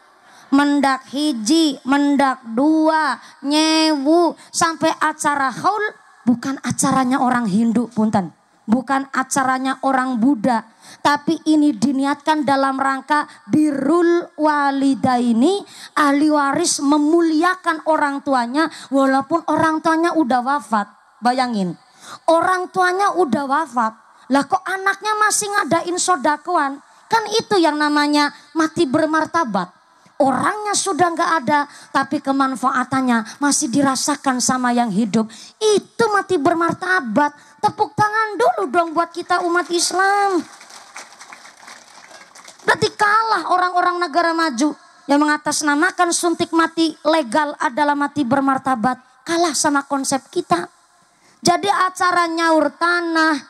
mendak hiji, mendak dua, nyewu, sampai acara haul bukan acaranya orang Hindu punten, bukan acaranya orang Buddha, tapi ini diniatkan dalam rangka birrul walidaini, ahli waris memuliakan orang tuanya walaupun orang tuanya udah wafat. Bayangin, orang tuanya udah wafat, lah kok anaknya masih ngadain sodakoan? Kan itu yang namanya mati bermartabat. Orangnya sudah nggak ada, tapi kemanfaatannya masih dirasakan sama yang hidup. Itu mati bermartabat. Tepuk tangan dulu dong buat kita umat Islam. Berarti kalah orang-orang negara maju yang mengatasnamakan suntik mati legal adalah mati bermartabat. Kalah sama konsep kita. Jadi acara nyaur tanah,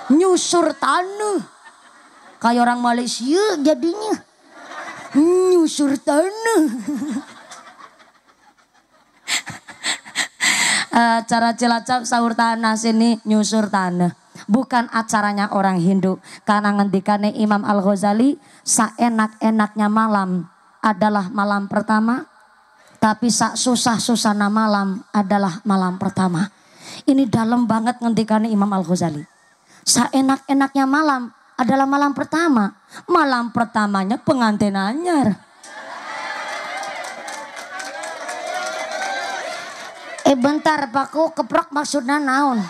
nyusur tanah. Kayak orang Malaysia jadinya. Nyusur tanah. Acara Cilacap sahur tanah, sini nyusur tanah. Bukan acaranya orang Hindu. Karena ngendikane Imam Al-Ghazali, saenak-enaknya malam adalah malam pertama, tapi sak susah-susahna malam adalah malam pertama. Ini dalam banget ngendikane Imam Al-Ghazali. Saenak-enaknya malam adalah malam pertama. Malam pertamanya pengantin anyar. Bentar Pakku, keprok maksudnya naon?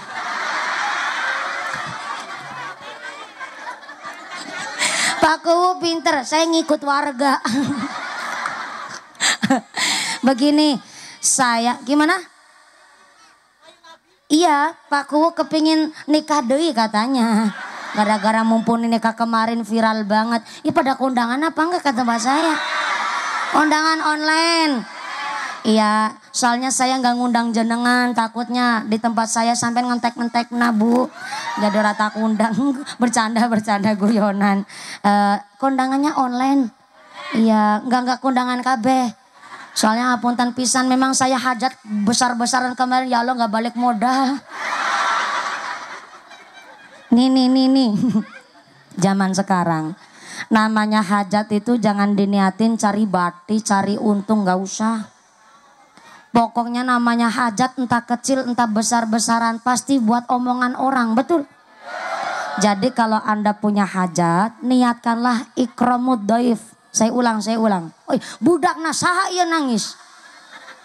Pakku pinter, saya ngikut warga. Begini, saya gimana? Iya, Pakku kepingin nikah deui katanya. Gara-gara mumpuni nikah kemarin viral banget. Ih pada kondangan apa enggak kata mbak saya? Kondangan online. Iya, soalnya saya nggak ngundang jenengan, takutnya di tempat saya sampai ngentek-ngentek Bu. Jadi rata kundang, bercanda guyonan. Kondangannya online. Iya, nggak kondangan kabeh. Soalnya apunten pisan, memang saya hajat besar-besaran kemarin, ya Allah nggak balik modal. Nih. Zaman sekarang namanya hajat itu jangan diniatin cari bati, cari untung, nggak usah. Pokoknya namanya hajat entah kecil entah besar-besaran pasti buat omongan orang, betul? Jadi kalau Anda punya hajat, niatkanlah ikramud dhaif. Saya ulang. Oi, budak nasaha ieu nangis.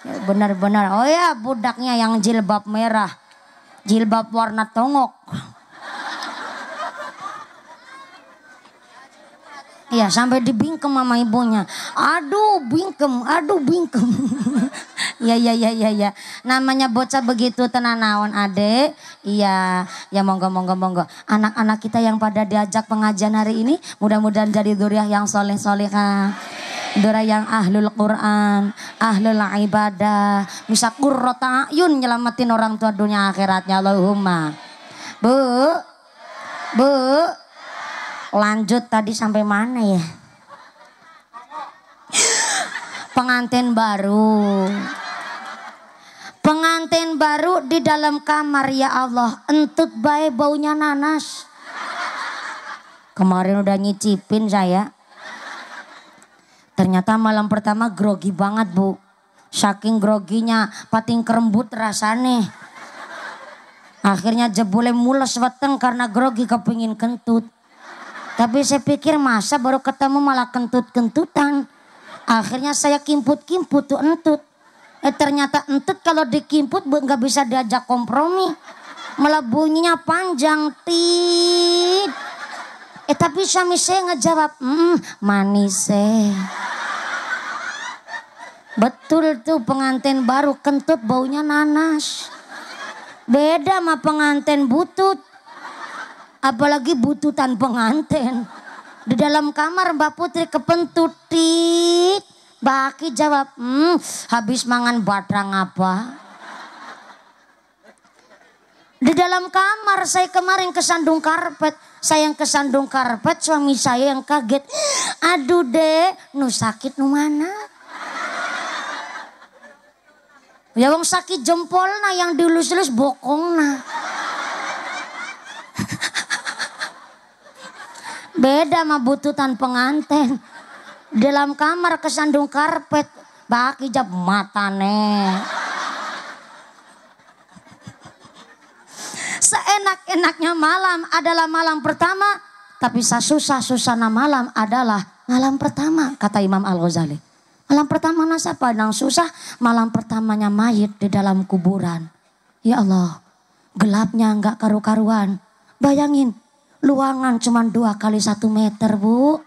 Ya, benar-benar. Oh ya, budaknya yang jilbab merah. Jilbab warna tongok. Iya, sampai dibingkem sama ibunya. Aduh bingkem. Ya. Namanya bocah begitu tenanawan adek. Iya, ya monggo. Anak-anak kita yang pada diajak pengajian hari ini, mudah-mudahan jadi dzurriah yang soleh-solehah. Dzurriah yang ahlul Quran, ahlul ibadah, bisa qurrata ayun nyelamatin orang tua dunia akhiratnya. Allahumma. Bu. Lanjut tadi sampai mana ya? Pengantin baru di dalam kamar, ya Allah, entut bae baunya nanas. Kemarin udah nyicipin saya. Ternyata malam pertama grogi banget Bu. Saking groginya pating kerembut rasane. Akhirnya jebule mules weteng karena grogi kepingin kentut. Tapi saya pikir masa baru ketemu malah kentut-kentutan. Akhirnya saya kimput-kimput tuh entut. Ternyata entut kalau dikimput nggak bisa diajak kompromi. Malah bunyinya panjang tit. Tapi suami saya ngejawab, manis . Betul tuh pengantin baru kentut baunya nanas. Beda sama pengantin butut. Apalagi bututan pengantin. Di dalam kamar Mbak Putri kepentut tit. Mbak Aki jawab, habis mangan badrang apa? Di dalam kamar saya kemarin kesandung karpet. Saya yang kesandung karpet, suami saya yang kaget. Aduh dek, nu sakit nu mana? Ya wong sakit jempolna yang diulus-ulus bokongna. Beda sama bututan pengantin. Dalam kamar kesandung karpet, baki jab matane. Seenak-enaknya malam adalah malam pertama, tapi susah-susahnya malam adalah malam pertama, kata Imam Al-Ghazali. Malam pertama siapa yang susah? Malam pertamanya mayit di dalam kuburan. Ya Allah, gelapnya enggak karu-karuan. Bayangin, luangan cuma 2 kali 1 meter, Bu.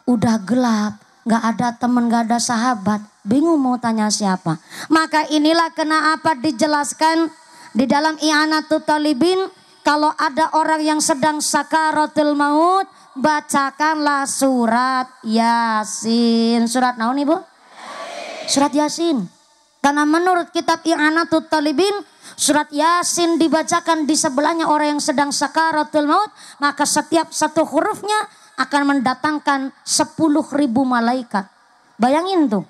Udah gelap, enggak ada teman, enggak ada sahabat. Bingung mau tanya siapa. Maka inilah kenapa dijelaskan di dalam I'anatul Talibin, kalau ada orang yang sedang sakaratul maut, bacakanlah surat Yasin. Surat naon Ibu? Surat Yasin. Karena menurut kitab I'anatul Talibin, surat Yasin dibacakan di sebelahnya orang yang sedang sakaratul maut, maka setiap satu hurufnya akan mendatangkan 10.000 malaikat. Bayangin tuh,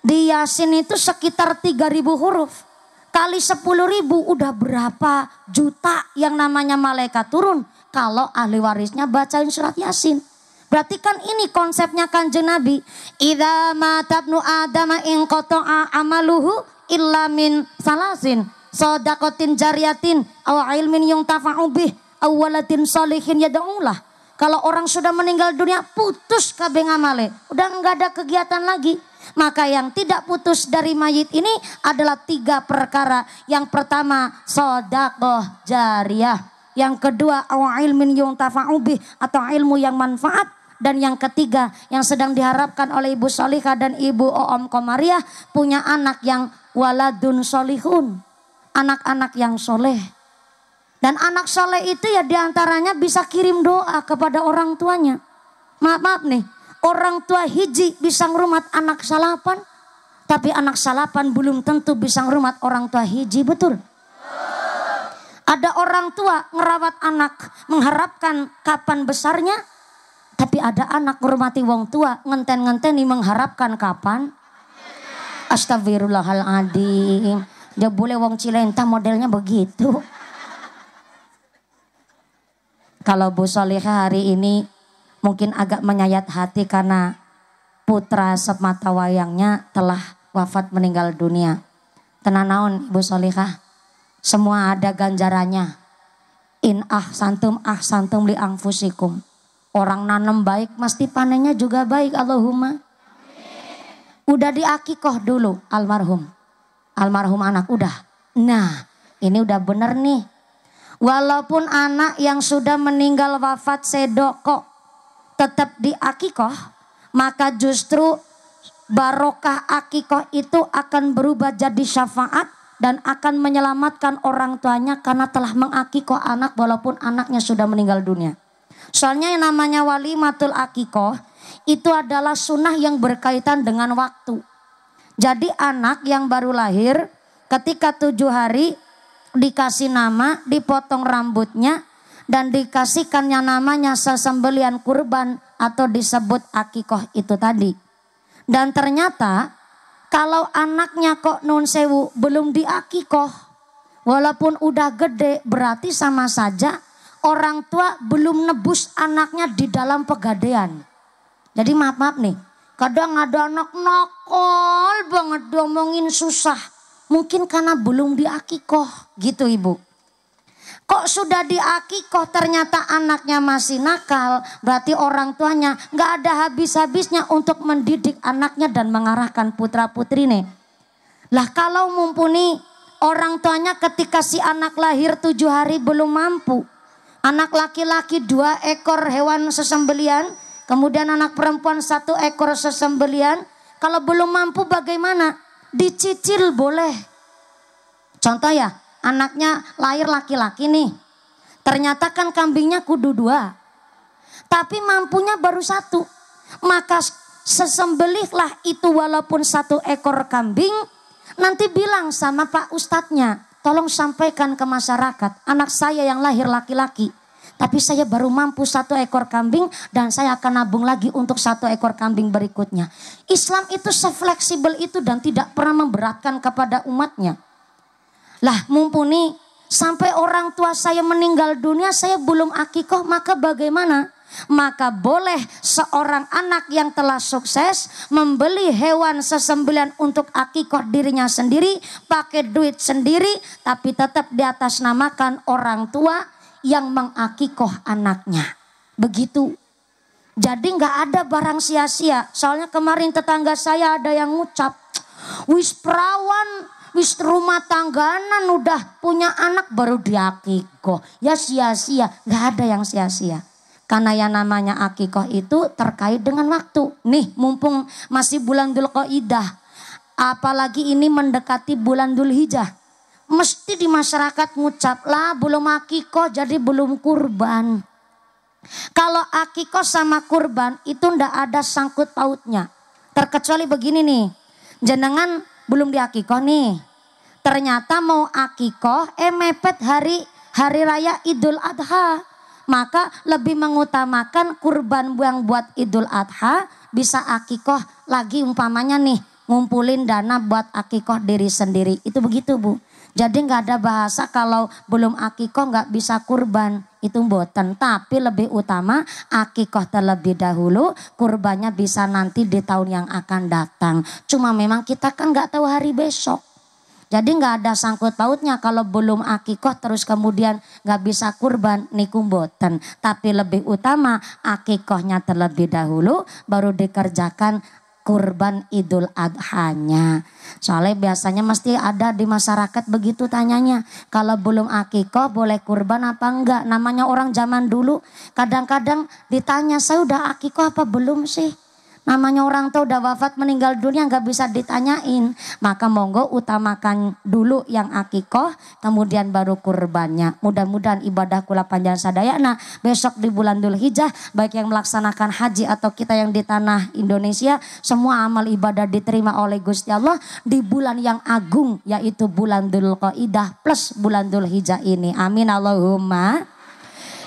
di Yasin itu sekitar 3.000 huruf. Kali 10.000 udah berapa juta yang namanya malaikat turun kalau ahli warisnya bacain surat Yasin. Berarti kan ini konsepnya Kanjeng Nabi. Idza mata ibnu adama in qata'a amaluhu illa min salasin. Shadaqatin jariyatin aw ilmin yuntafa'u bih aw waladin shalihin yad'ulah. Kalau orang sudah meninggal dunia, putus kabeh ngamale. Udah enggak ada kegiatan lagi. Maka yang tidak putus dari mayit ini adalah 3 perkara. Yang pertama, shadaqah jariyah. Yang kedua, aw ilmin yuntafa'u bih, atau ilmu yang manfaat. Dan yang ketiga, yang sedang diharapkan oleh Ibu Solihah dan Ibu Oom Komariah, punya anak yang waladun solihun. Anak-anak yang soleh. Dan anak soleh itu ya diantaranya bisa kirim doa kepada orang tuanya. Maaf nih, orang tua hiji bisa ngerumat anak salapan. Tapi anak salapan belum tentu bisa ngerumat orang tua hiji, betul? Ada orang tua ngerawat anak mengharapkan kapan besarnya. Tapi ada anak ngurmati wong tua ngenten-ngenteni mengharapkan kapan. Astagfirullahaladzim. Ya boleh wong Cilenta modelnya begitu. Kalau Bu Solihah hari ini mungkin agak menyayat hati karena putra semata wayangnya telah wafat meninggal dunia. Tenang naon Bu Solihah, semua ada ganjarannya. In ahsantum li anfusikum. Orang nanam baik mesti panennya juga baik, Allahumma. Udah diakikoh dulu almarhum. Almarhum anak udah. Nah ini udah bener nih. Walaupun anak yang sudah meninggal wafat sedok tetap diakikoh, maka justru barokah akikoh itu akan berubah jadi syafaat dan akan menyelamatkan orang tuanya karena telah mengakikoh anak walaupun anaknya sudah meninggal dunia. Soalnya yang namanya walimatul akikoh itu adalah sunnah yang berkaitan dengan waktu. Jadi anak yang baru lahir ketika 7 hari dikasih nama, dipotong rambutnya dan dikasihkan yang namanya sesembelian kurban atau disebut akikoh itu tadi. Dan ternyata kalau anaknya kok nun sewu belum diakikoh, walaupun udah gede berarti sama saja orang tua belum nebus anaknya di dalam pegadaian. Jadi maaf nih, kadang ada anak nakal banget diomongin susah. Mungkin karena belum diakikoh gitu Ibu. Kok sudah diakikoh ternyata anaknya masih nakal, berarti orang tuanya gak ada habis-habisnya untuk mendidik anaknya dan mengarahkan putra putrinya. Lah kalau mumpuni orang tuanya ketika si anak lahir 7 hari belum mampu. Anak laki-laki 2 ekor hewan sesembelian, kemudian anak perempuan 1 ekor sesembelian. Kalau belum mampu bagaimana? Dicicil boleh. Contoh ya, anaknya lahir laki-laki nih. Ternyata kan kambingnya kudu 2. Tapi mampunya baru 1. Maka sesembelihlah itu walaupun 1 ekor kambing. Nanti bilang sama Pak Ustadznya, tolong sampaikan ke masyarakat, anak saya yang lahir laki-laki. Tapi saya baru mampu 1 ekor kambing dan saya akan nabung lagi untuk 1 ekor kambing berikutnya. Islam itu sefleksibel itu dan tidak pernah memberatkan kepada umatnya. Lah mumpuni sampai orang tua saya meninggal dunia saya belum akikoh, maka bagaimana? maka boleh seorang anak yang telah sukses membeli hewan sesembelian untuk akikoh dirinya sendiri, pakai duit sendiri, tapi tetap diatasnamakan orang tua yang mengakikoh anaknya. Begitu. Jadi nggak ada barang sia-sia. Soalnya kemarin tetangga saya ada yang ngucap, wis perawan, wis rumah tangganan udah punya anak baru diakikoh. Ya sia-sia, nggak ada yang sia-sia. Karena yang namanya akikoh itu terkait dengan waktu. Nih mumpung masih bulan Dzulqa'dah, apalagi ini mendekati bulan Dzulhijjah, mesti di masyarakat ngucap lah belum akikoh jadi belum kurban. Kalau akikoh sama kurban itu ndak ada sangkut pautnya. Terkecuali begini nih, jenengan belum diakikoh nih, ternyata mau akikoh mepet hari raya Idul Adha, maka lebih mengutamakan kurban yang buat Idul Adha, bisa akikoh lagi umpamanya nih ngumpulin dana buat akikoh diri sendiri. Itu begitu Bu. Jadi nggak ada bahasa kalau belum akikoh nggak bisa kurban, itu mboten. Tapi lebih utama akikoh terlebih dahulu, kurbannya bisa nanti di tahun yang akan datang. Cuma memang kita kan nggak tahu hari besok. Jadi nggak ada sangkut pautnya kalau belum akikoh terus kemudian nggak bisa kurban, niku mboten. Tapi lebih utama akikohnya terlebih dahulu baru dikerjakan kurban Idul Adhanya. Soalnya biasanya mesti ada di masyarakat begitu tanyanya, kalau belum akikoh boleh kurban apa enggak? Namanya orang zaman dulu kadang-kadang ditanya, saya udah akikoh apa belum sih? Namanya orang tua udah wafat meninggal dunia nggak bisa ditanyain. Maka monggo utamakan dulu yang akikoh, kemudian baru kurbannya. Mudah-mudahan ibadah kula panjang sadayana besok di bulan Dzulhijjah, baik yang melaksanakan haji atau kita yang di tanah Indonesia, semua amal ibadah diterima oleh Gusti Allah di bulan yang agung, yaitu bulan Dzulqa'dah plus bulan Dzulhijjah ini. Amin Allahumma.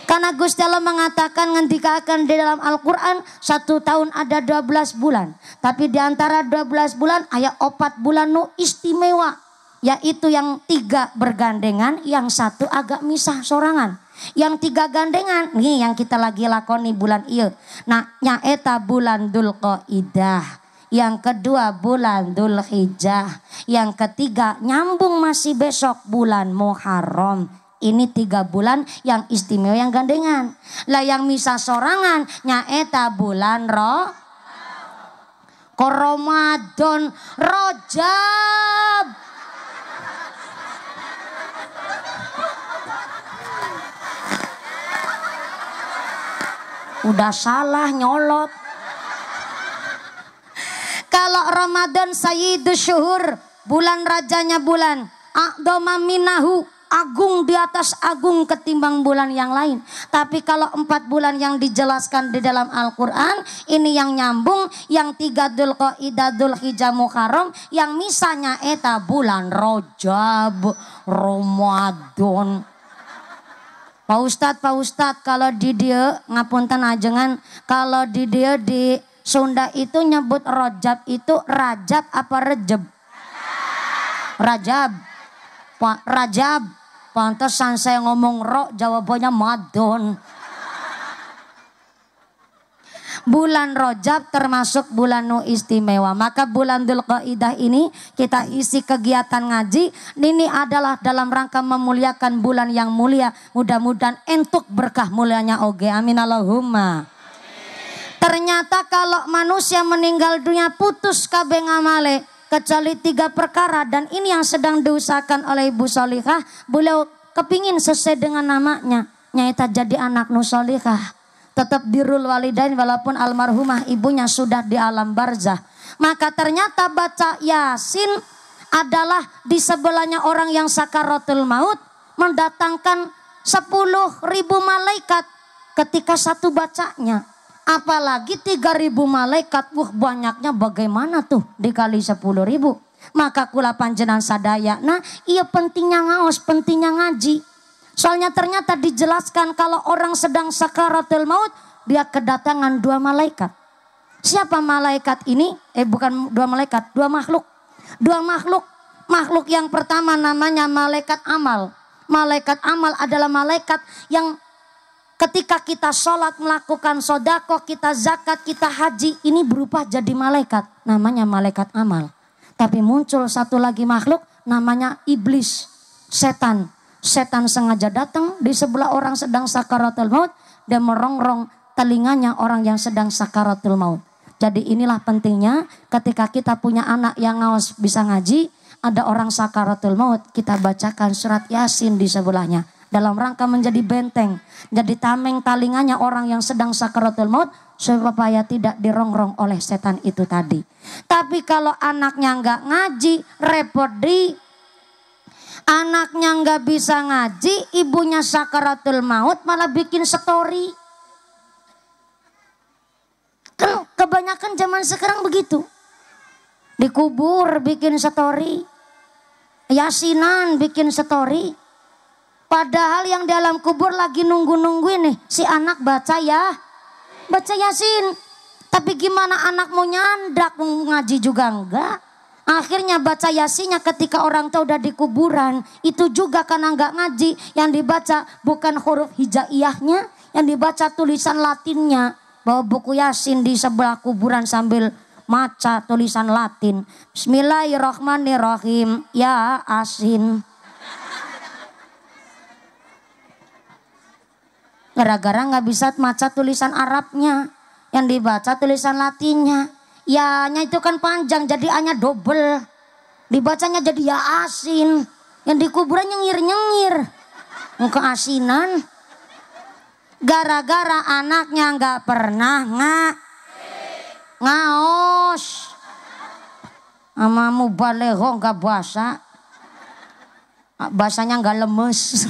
Karena Gusti Allah mengatakan ngendikakan di dalam Al-Quran, 1 tahun ada 12 bulan. Tapi di antara 12 bulan ayat 4 bulan nu istimewa. Yaitu yang 3 bergandengan, yang 1 agak misah sorangan. Yang 3 gandengan, nih yang kita lagi lakoni bulan iya. Nah nyaeta bulan Dzulqa'dah. Yang kedua bulan Dzulhijjah. Yang ketiga nyambung masih besok bulan Muharram. Ini 3 bulan yang istimewa yang gandengan. Lah yang misah sorangan nyaeta bulan Ramadan, Rajab. Udah salah nyolot. Kalau Ramadan sayyidus syuhur, bulan rajanya bulan, a'dhama minahu, agung di atas agung ketimbang bulan yang lain. Tapi kalau 4 bulan yang dijelaskan di dalam Al-Quran, ini yang nyambung, yang 3 Dzulqa'dah, Dzulhijjah, Muharram, yang misalnya eta bulan Rajab, Ramadan. Pak Ustadz, kalau di dia ngapunten ajengan, kalau di dia di Sunda itu nyebut Rajab itu Rajab apa Rejab? Rajab. Pak Rajab. Pantesan saya ngomong jawabannya Madon. Bulan Rajab termasuk bulan nu istimewa. Maka bulan Dzulqa'dah ini kita isi kegiatan ngaji. Ini adalah dalam rangka memuliakan bulan yang mulia. Mudah-mudahan entuk berkah mulianya oge. Amin Allahumma. Ternyata kalau manusia meninggal dunia putus kabeh ngamale kecuali 3 perkara, dan ini yang sedang diusahakan oleh Ibu Solihah. Beliau kepingin sesuai dengan namanya, nyaita jadi anak nu solihah, tetap birrul walidain walaupun almarhumah ibunya sudah di alam barzah. Maka ternyata baca Yasin adalah di sebelahnya orang yang sakaratul maut mendatangkan 10.000 malaikat ketika satu bacanya. Apalagi 3.000 malaikat, banyaknya bagaimana tuh dikali 10.000. Maka kula panjenengan sadaya, nah iya pentingnya ngaos, pentingnya ngaji. Soalnya ternyata dijelaskan kalau orang sedang sakaratul maut, dia kedatangan 2 malaikat. Siapa malaikat ini? Bukan 2 malaikat, 2 makhluk. 2 makhluk. Makhluk yang pertama namanya malaikat amal. Malaikat amal adalah malaikat yang Ketika kita sholat, melakukan sodako, kita zakat, kita haji, ini berubah jadi malaikat. Namanya malaikat amal. Tapi muncul satu lagi makhluk, namanya iblis, setan. Setan sengaja datang di sebelah orang sedang sakaratul maut dan merongrong telinganya orang yang sedang sakaratul maut. Jadi inilah pentingnya ketika kita punya anak yang ngawas bisa ngaji, ada orang sakaratul maut, kita bacakan surat Yasin di sebelahnya. Dalam rangka menjadi benteng, jadi tameng talinganya orang yang sedang sakaratul maut supaya tidak dirongrong oleh setan itu tadi. Tapi kalau anaknya nggak ngaji, repot di anaknya nggak bisa ngaji, ibunya sakaratul maut malah bikin story. Kan kebanyakan zaman sekarang begitu. Dikubur bikin story, yasinan bikin story. Padahal yang dalam kubur lagi nunggu-nungguin nih si anak baca yasin. Tapi gimana anak mau nyandak, mau ngaji juga enggak. Akhirnya baca yasinnya ketika orang tua udah di kuburan. Itu juga karena enggak ngaji. Yang dibaca bukan huruf hijaiyahnya, yang dibaca tulisan Latinnya. Bawa buku yasin di sebelah kuburan sambil maca tulisan Latin. Bismillahirrahmanirrahim. Ya asin. Gara-gara nggak bisa maca tulisan Arabnya, yang dibaca tulisan Latinnya. Ya-nya itu kan panjang, jadi A-nya double. Dibacanya jadi ya asin. Yang di kuburan nyengir-nyengir. Muka asinan. Gara-gara anaknya nggak pernah ngaos. Sama mubaleho nggak bahasa. Bahasanya nggak lemes.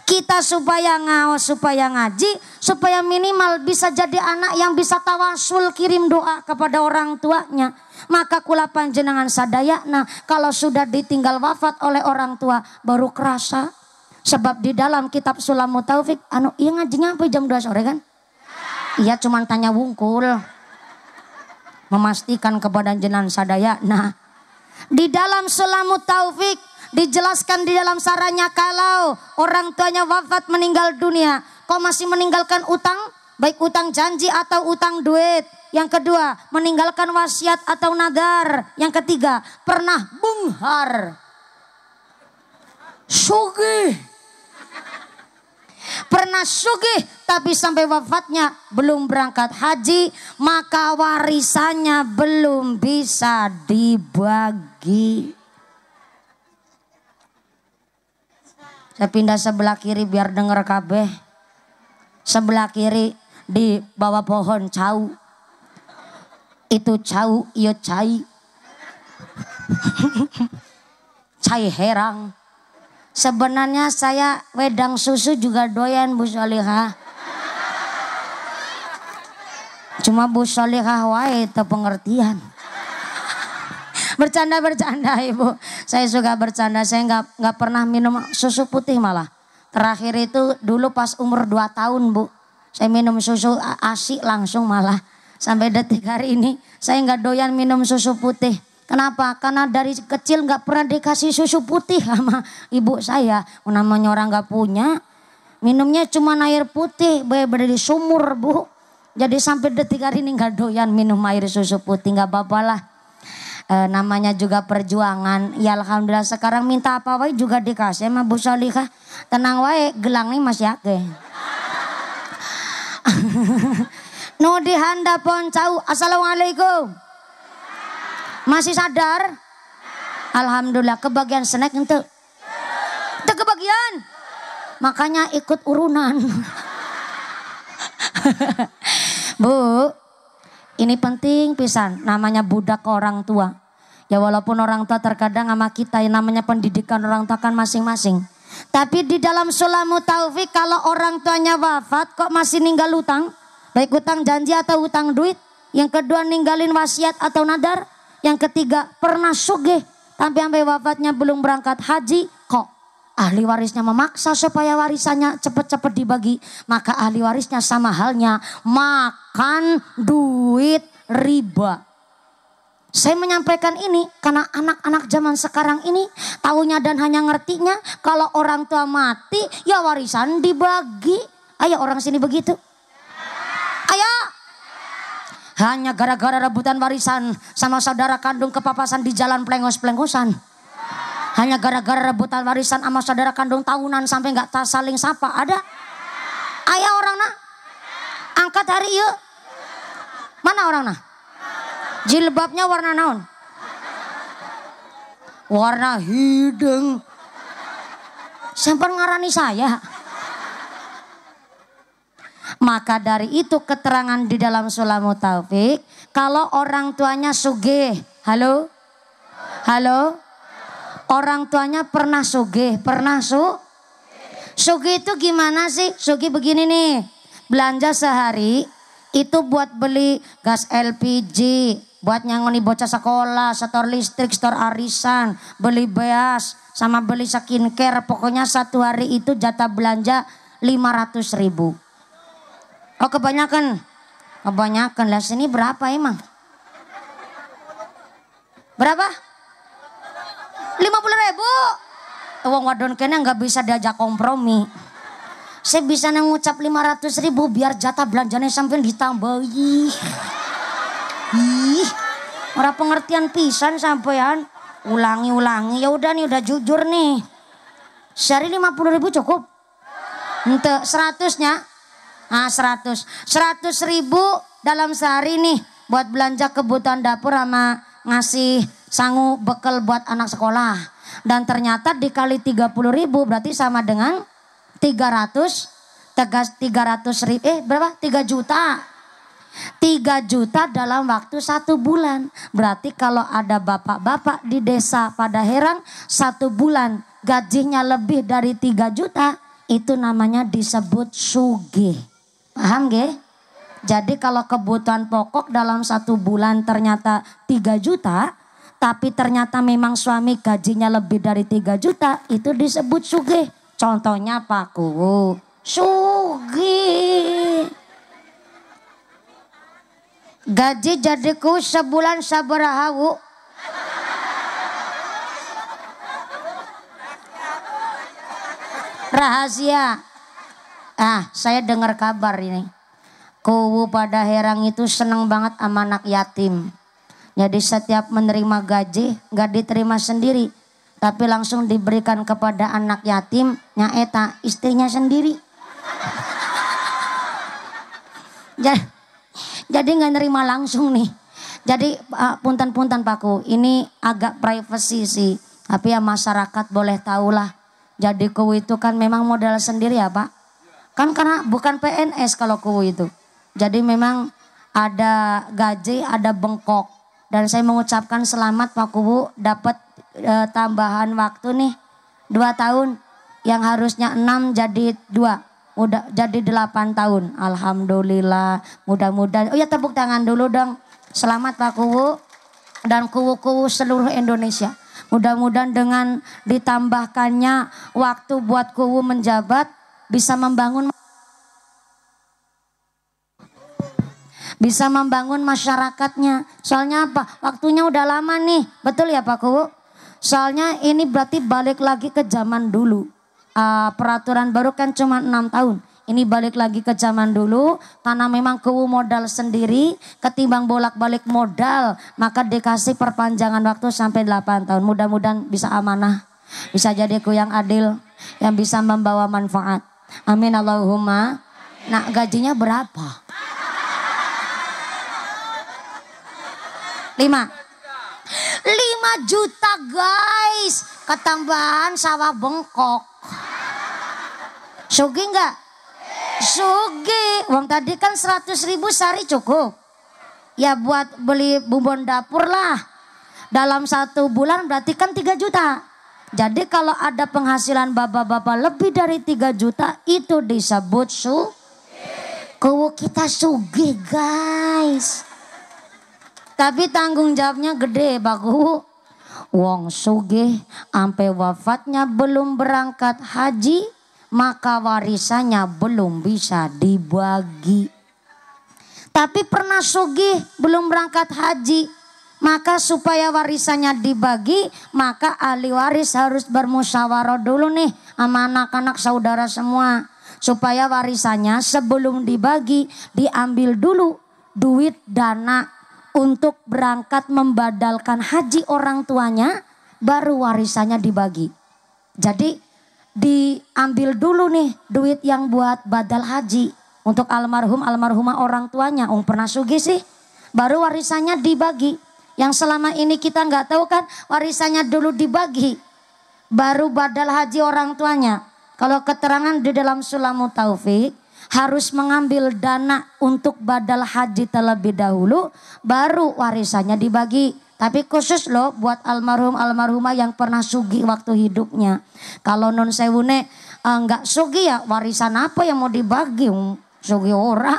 Kita supaya ngaos, supaya ngaji, supaya minimal bisa jadi anak yang bisa tawasul kirim doa kepada orang tuanya. Maka kula panjenengan sadayana kalau sudah ditinggal wafat oleh orang tua baru kerasa. Sebab di dalam kitab Sulamut Taufik, iya ngajinya apa jam 2 sore kan? Iya cuman tanya wungkul. Memastikan kepada jenengan sadayana. Di dalam Sulamut Taufik dijelaskan di dalam saranya kalau orang tuanya wafat meninggal dunia, kok masih meninggalkan utang, baik utang janji atau utang duit. Yang kedua, meninggalkan wasiat atau nadar. Yang ketiga, pernah bunghar, sugih, pernah sugih tapi sampai wafatnya belum berangkat haji, maka warisannya belum bisa dibagi. Saya pindah sebelah kiri biar denger kabeh. Sebelah kiri di bawah pohon cau. Itu cau, iyo cai. Cai herang. Sebenarnya saya wedang susu juga doyan Bu Solihah. Cuma Bu Solihah wae teu pengertian. Bercanda Ibu. Saya suka bercanda. Saya nggak pernah minum susu putih malah. Terakhir itu dulu pas umur 2 tahun Bu. Saya minum susu ASI langsung malah. Sampai detik hari ini saya nggak doyan minum susu putih. Kenapa? Karena dari kecil nggak pernah dikasih susu putih sama ibu saya. Namanya orang nggak punya. Minumnya cuma air putih. Bener-bener di sumur Bu. Jadi sampai detik hari ini nggak doyan minum air susu putih. Nggak apa-apa lah. Namanya juga perjuangan. Ya alhamdulillah sekarang minta apa wae juga dikasih sama Bu Solihah. Tenang wae, gelang nih masih akeh. Nu di handapon cau. Assalamualaikum. Masih sadar? Alhamdulillah. Kebagian snack ente? Ente kebagian. Makanya ikut urunan. Bu, ini penting pisan, namanya budak ke orang tua. Ya walaupun orang tua terkadang sama kita yang namanya pendidikan orang tua kan masing-masing. Tapi di dalam Sulamut Taufik kalau orang tuanya wafat kok masih ninggal utang. Baik utang janji atau utang duit. Yang kedua ninggalin wasiat atau nadar. Yang ketiga pernah sugih. Tapi sampai wafatnya belum berangkat haji. Kok ahli warisnya memaksa supaya warisannya cepet-cepet dibagi. Maka ahli warisnya sama halnya makan duit riba. Saya menyampaikan ini karena anak-anak zaman sekarang ini taunya dan hanya ngertinya kalau orang tua mati ya warisan dibagi. Ayo orang sini begitu. Ayo. Hanya gara-gara rebutan warisan sama saudara kandung kepapasan di jalan plengos-plengosan. Hanya gara-gara rebutan warisan sama saudara kandung tahunan sampai nggak saling sapa. Ada? Ayo orang nah. Angkat hari yuk. Mana orang nah? Jilbabnya warna naon? Warna hidung. Sampai ngarani saya. Maka dari itu keterangan di dalam Sulamut Taufik, kalau orang tuanya sugih, halo, orang tuanya pernah sugih, sugih itu gimana sih? Sugih begini nih, belanja sehari itu buat beli gas LPG, buat nyangoni bocah sekolah, setor listrik, setor arisan, beli beas, sama beli skincare, pokoknya satu hari itu jatah belanja 500.000. Oh kebanyakan lah. Sini berapa emang? Berapa? 50.000. Uang wadon kena nggak bisa diajak kompromi. Saya bisa ngucap 500.000 biar jatah belanjanya sampai ditambahi. Orang pengertian pisan sampean. Ulangi. Ya udah nih, udah jujur nih. Sehari 50.000 cukup? Ente 100-nya? Nah 100.000 dalam sehari nih buat belanja kebutuhan dapur sama ngasih sangu bekal buat anak sekolah. Dan ternyata dikali 30.000 berarti sama dengan 300 berapa? 3 juta. 3 juta dalam waktu 1 bulan. Berarti kalau ada bapak-bapak di desa pada heran 1 bulan gajinya lebih dari 3 juta, itu namanya disebut sugih. Paham gak? Jadi kalau kebutuhan pokok dalam 1 bulan ternyata 3 juta, tapi ternyata memang suami gajinya lebih dari 3 juta, itu disebut sugih. Contohnya Pak Kuwu, sugih. Gaji jadiku sebulan sabaraha wu? Rahasia. Saya dengar kabar ini. Kuwu pada Herang itu senang banget sama anak yatim. Jadi setiap menerima gaji gak diterima sendiri, tapi langsung diberikan kepada anak yatim, nyaeta istrinya sendiri. Jadi gak nerima langsung nih. Jadi punten-punten Paku, ini agak privacy sih, tapi ya masyarakat boleh tahulah. Jadi Kuwu itu kan memang modal sendiri ya Pak. Kan karena bukan PNS kalau Kuwu itu. Jadi memang ada gaji, ada bengkok. Dan saya mengucapkan selamat Pak Kuwu dapat tambahan waktu nih 2 tahun. Yang harusnya 6 jadi 2. Udah jadi 8 tahun. Alhamdulillah. Mudah-mudahan. Oh ya tepuk tangan dulu dong. Selamat Pak Kuwu. Dan Kuwu-Kuwu seluruh Indonesia. Mudah-mudahan dengan ditambahkannya waktu buat Kuwu menjabat, bisa membangun masyarakatnya. Soalnya apa? Waktunya udah lama nih. Betul ya Pak Kuwu? Soalnya ini berarti balik lagi ke zaman dulu. Peraturan baru kan cuma 6 tahun. Ini balik lagi ke zaman dulu. Karena memang Kuwu modal sendiri. Ketimbang bolak-balik modal, maka dikasih perpanjangan waktu sampai 8 tahun. Mudah-mudahan bisa amanah. Bisa jadi Kuwu yang adil. Yang bisa membawa manfaat. Amin Allahumma. Nah gajinya berapa? 5 juta guys. Ketambahan sawah bengkok. Sugih enggak? Sugih. Uang tadi kan 100.000 sehari cukup. Ya buat beli bumbon dapur lah. Dalam 1 bulan berarti kan 3 juta. Jadi kalau ada penghasilan bapak-bapak lebih dari 3 juta, itu disebut Kuwu kita sugih guys. Tapi tanggung jawabnya gede Pak Kuwu. Wong sugih sampai wafatnya belum berangkat haji, maka warisannya belum bisa dibagi. Tapi pernah sugih belum berangkat haji, maka supaya warisannya dibagi, maka ahli waris harus bermusyawarah dulu nih sama anak-anak saudara semua. supaya warisannya sebelum dibagi diambil dulu duit dana untuk berangkat membadalkan haji orang tuanya, baru warisannya dibagi. Jadi diambil dulu nih duit yang buat badal haji untuk almarhum almarhumah orang tuanya, pernah sugih sih, baru warisannya dibagi. Yang selama ini kita nggak tahu kan, warisannya dulu dibagi, baru badal haji orang tuanya. Kalau keterangan di dalam Sulamut Taufik, harus mengambil dana untuk badal haji terlebih dahulu, baru warisannya dibagi. Tapi khusus loh buat almarhum almarhumah yang pernah sugih waktu hidupnya. Kalau non sewune nggak sugih ya warisan apa yang mau dibagi, sugih ora.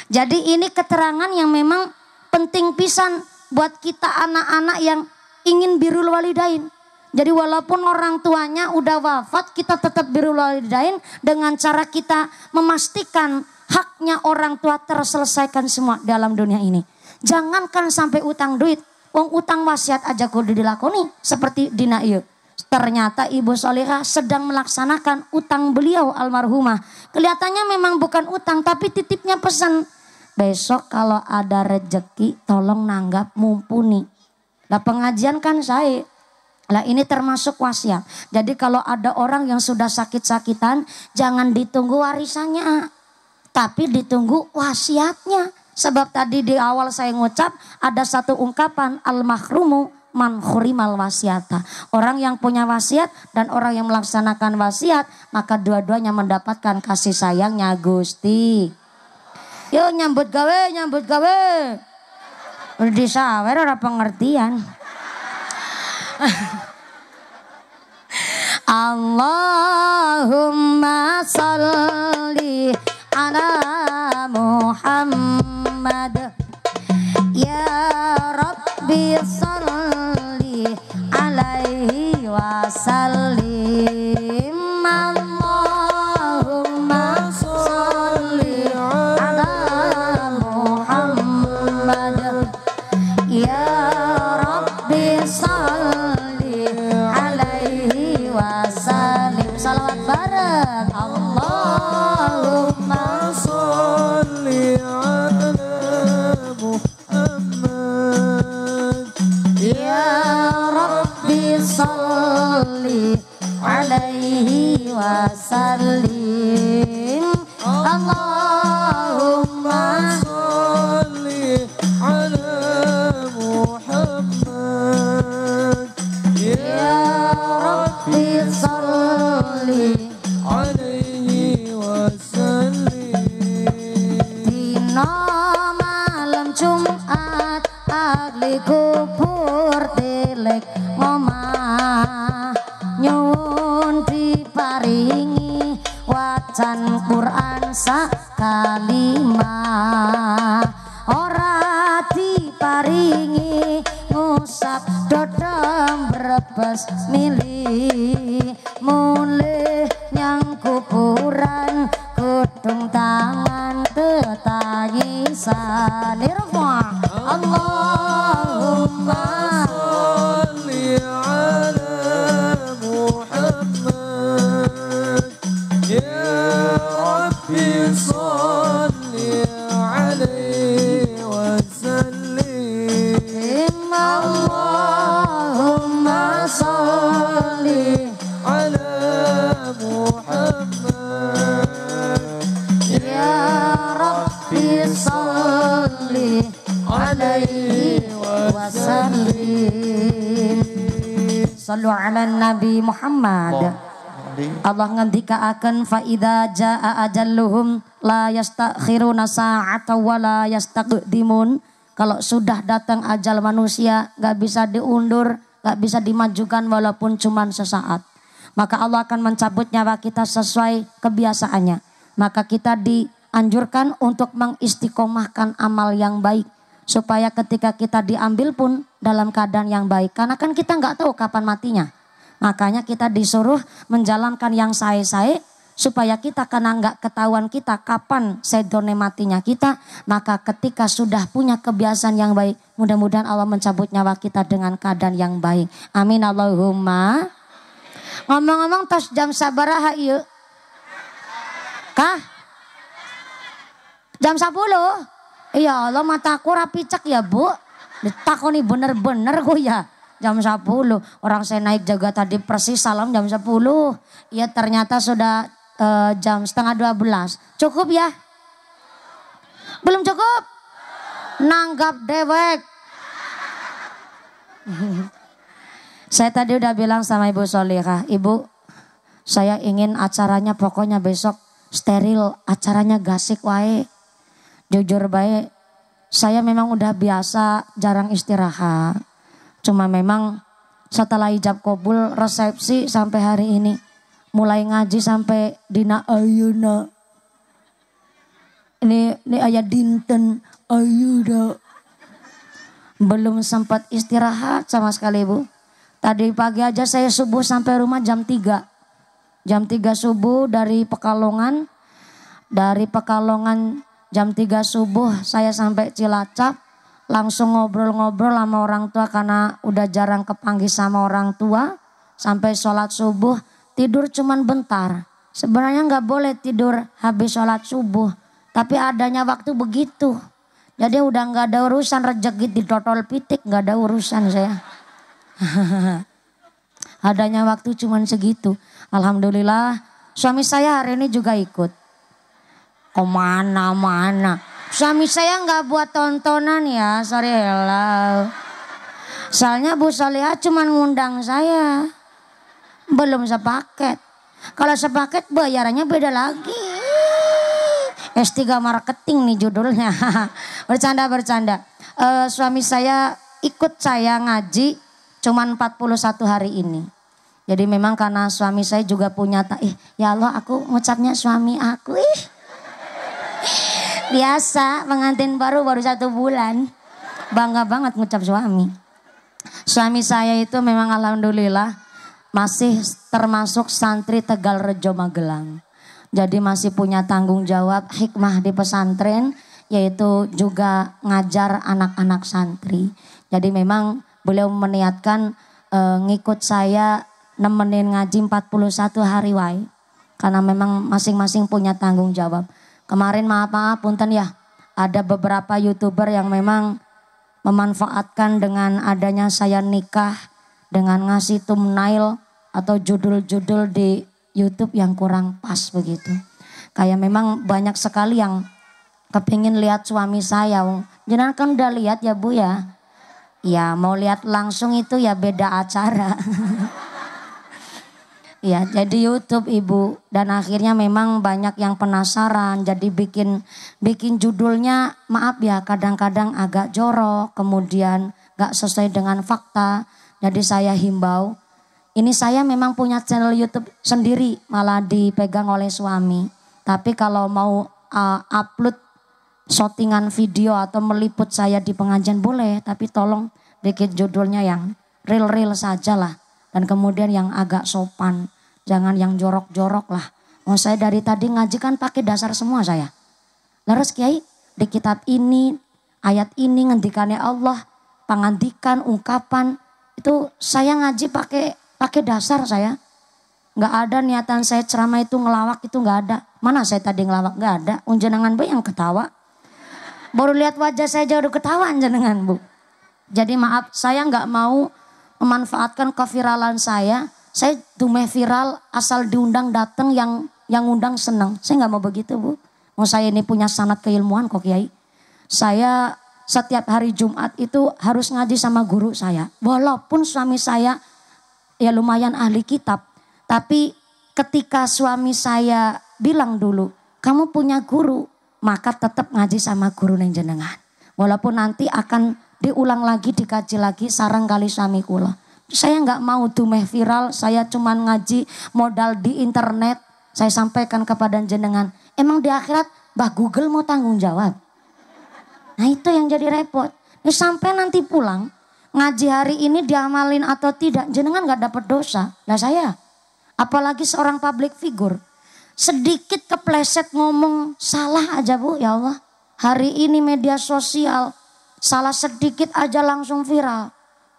Jadi ini keterangan yang memang penting pisan buat kita anak-anak yang ingin birrul walidain. Jadi walaupun orang tuanya udah wafat, kita tetap birrul walidain dengan cara kita memastikan haknya orang tua terselesaikan semua dalam dunia ini. Jangankan sampai utang duit, utang wasiat aja kudu dilakoni seperti dina ieu. Ternyata Ibu Solihah sedang melaksanakan utang beliau almarhumah. Kelihatannya memang bukan utang, tapi titipnya pesan. Besok kalau ada rejeki tolong nanggap mumpuni. Lah pengajian kan saya. Lah ini termasuk wasiat. Jadi kalau ada orang yang sudah sakit-sakitan, jangan ditunggu warisannya, tapi ditunggu wasiatnya. Sebab tadi di awal saya ngucap ada satu ungkapan, al-mahrumu man khurimal wasiata. Orang yang punya wasiat dan orang yang melaksanakan wasiat, maka dua-duanya mendapatkan kasih sayangnya Gusti. Yo nyambut gawe, nyambut gawe. Udah disawer ora pengertian. Allahumma salli ala Muhammad. Ya Rabbi salli alaihi wa sallim. Allahumma salli ala Muhammad. Ya Rabbi salli alaihi wa sallim. Salawat bareng. Allahumma salli ala Muhammad. Ya Rabbi salli alaihi wa sallim. Allahumma salli ala Muhammad. Ya Rabbi salli alaihi wa sallim. Dina malam Jumat ahli kubur tilek ngomah, nyuwun diparingi wacan Quran sakalimah. Ora diparingi ngusap dodom brebes milih, mulih nyang kuburan kudung tangan tetangisan. Allahumma salli ala Muhammad. Ya Rabbi salli alaihi wa sallim. Allahumma salli ala Muhammad. Ya Rabbi salli alaihi wa sallim. Sallu ala Nabi Muhammad. Allah ngendikaaken fa idza jaa ajalluhum la yastakhiruna sa'atan wa la yastaqdimun. Kalau sudah datang ajal manusia gak bisa diundur, gak bisa dimajukan walaupun cuman sesaat. Maka Allah akan mencabut nyawa kita sesuai kebiasaannya. Maka kita dianjurkan untuk mengistiqomahkan amal yang baik, supaya ketika kita diambil pun dalam keadaan yang baik. Karena kan kita gak tahu kapan matinya. Makanya kita disuruh menjalankan yang sae-sae, supaya kita karena nggak ketahuan kita kapan sedone matinya kita, maka ketika sudah punya kebiasaan yang baik, mudah-mudahan Allah mencabut nyawa kita dengan keadaan yang baik. Amin Allahumma. Ngomong-ngomong tos jam sabaraha ieu? Kah? Jam 10? Iya Allah mataku rapi cek ya Bu. Ditakoni bener-bener kok ya. Jam 10. Orang saya naik jaga tadi persis salam jam 10. Iya ternyata sudah jam setengah 12. Cukup ya? Belum cukup? Nanggap dewek. Saya tadi udah bilang sama Ibu Solihah. Ibu saya ingin acaranya pokoknya besok steril. Acaranya gasik wae. Jujur baik. Saya memang udah biasa jarang istirahat. Cuma memang setelah ijab kabul resepsi sampai hari ini. Mulai ngaji sampai dina ayeuna. Ini ayat dinten ayeuna. Belum sempat istirahat sama sekali Bu. Tadi pagi aja saya subuh sampai rumah jam 3. Jam 3 subuh dari Pekalongan. Dari Pekalongan jam 3 subuh saya sampai Cilacap. Langsung ngobrol-ngobrol sama orang tua karena udah jarang kepanggil sama orang tua. Sampai sholat subuh tidur cuman bentar. Sebenarnya nggak boleh tidur habis sholat subuh. Tapi adanya waktu begitu. Jadi udah nggak ada urusan rezeki di totol pitik. Nggak ada urusan saya. Adanya waktu cuman segitu. Alhamdulillah suami saya hari ini juga ikut. Kemana-mana. Suami saya nggak buat tontonan ya, sorry hello. Soalnya Bu Solihah cuma ngundang saya. Belum sepaket. Kalau sepaket bayarannya beda lagi. S3 marketing nih judulnya. Bercanda. Suami saya ikut saya ngaji cuma 41 hari ini. Jadi memang karena suami saya juga punya ya Allah aku ngucapnya suami aku biasa pengantin baru 1 bulan. Bangga banget ngucap suami. Suami saya itu memang alhamdulillah masih termasuk santri Tegal Rejo Magelang. Jadi masih punya tanggung jawab hikmah di pesantren. Yaitu juga ngajar anak-anak santri. Jadi memang beliau meniatkan ngikut saya nemenin ngaji 41 hari wae. Karena memang masing-masing punya tanggung jawab. Kemarin maaf punten ya, ada beberapa YouTuber yang memang memanfaatkan dengan adanya saya nikah dengan ngasih thumbnail atau judul-judul di YouTube yang kurang pas begitu. Kayak memang banyak sekali yang kepingin lihat suami saya. Jenengan kan udah lihat ya Bu ya. Ya mau lihat langsung itu ya beda acara. Ya jadi YouTube Ibu dan akhirnya memang banyak yang penasaran jadi bikin judulnya maaf ya kadang-kadang agak jorok kemudian gak sesuai dengan fakta. Jadi saya himbau ini saya memang punya channel YouTube sendiri malah dipegang oleh suami. Tapi kalau mau upload shootingan video atau meliput saya di pengajian boleh tapi tolong bikin judulnya yang real saja lah. Dan kemudian yang agak sopan. Jangan yang jorok-jorok lah. Saya dari tadi ngaji kan pakai dasar semua saya. Terus Kiai di kitab ini, ayat ini ngendikannya Allah. Pangandikan, ungkapan. Itu saya ngaji pakai dasar saya. Gak ada niatan saya ceramah itu ngelawak itu gak ada. Mana saya tadi ngelawak gak ada. Jenengan Bu yang ketawa. Baru lihat wajah saya jauh ketawa jenengan Bu. Jadi maaf saya gak mau memanfaatkan keviralan saya dumeh viral asal diundang datang yang undang senang. Saya nggak mau begitu Bu. Mau saya ini punya sanad keilmuan kok Kiai. Saya setiap hari Jumat itu harus ngaji sama guru saya. Walaupun suami saya ya lumayan ahli kitab. Tapi ketika suami saya bilang dulu, kamu punya guru, maka tetap ngaji sama guru neng jenengan. Walaupun nanti akan diulang lagi, dikaji lagi, sarang kali suami kula. Saya nggak mau dumeh viral, saya cuman ngaji modal di internet. Saya sampaikan kepada jenengan, emang di akhirat Mbah Google mau tanggung jawab. Nah itu yang jadi repot. Ini sampai nanti pulang, ngaji hari ini diamalin atau tidak, jenengan nggak dapat dosa. Nah saya, apalagi seorang public figure, sedikit kepleset ngomong salah aja Bu, ya Allah. Hari ini media sosial, salah sedikit aja langsung viral.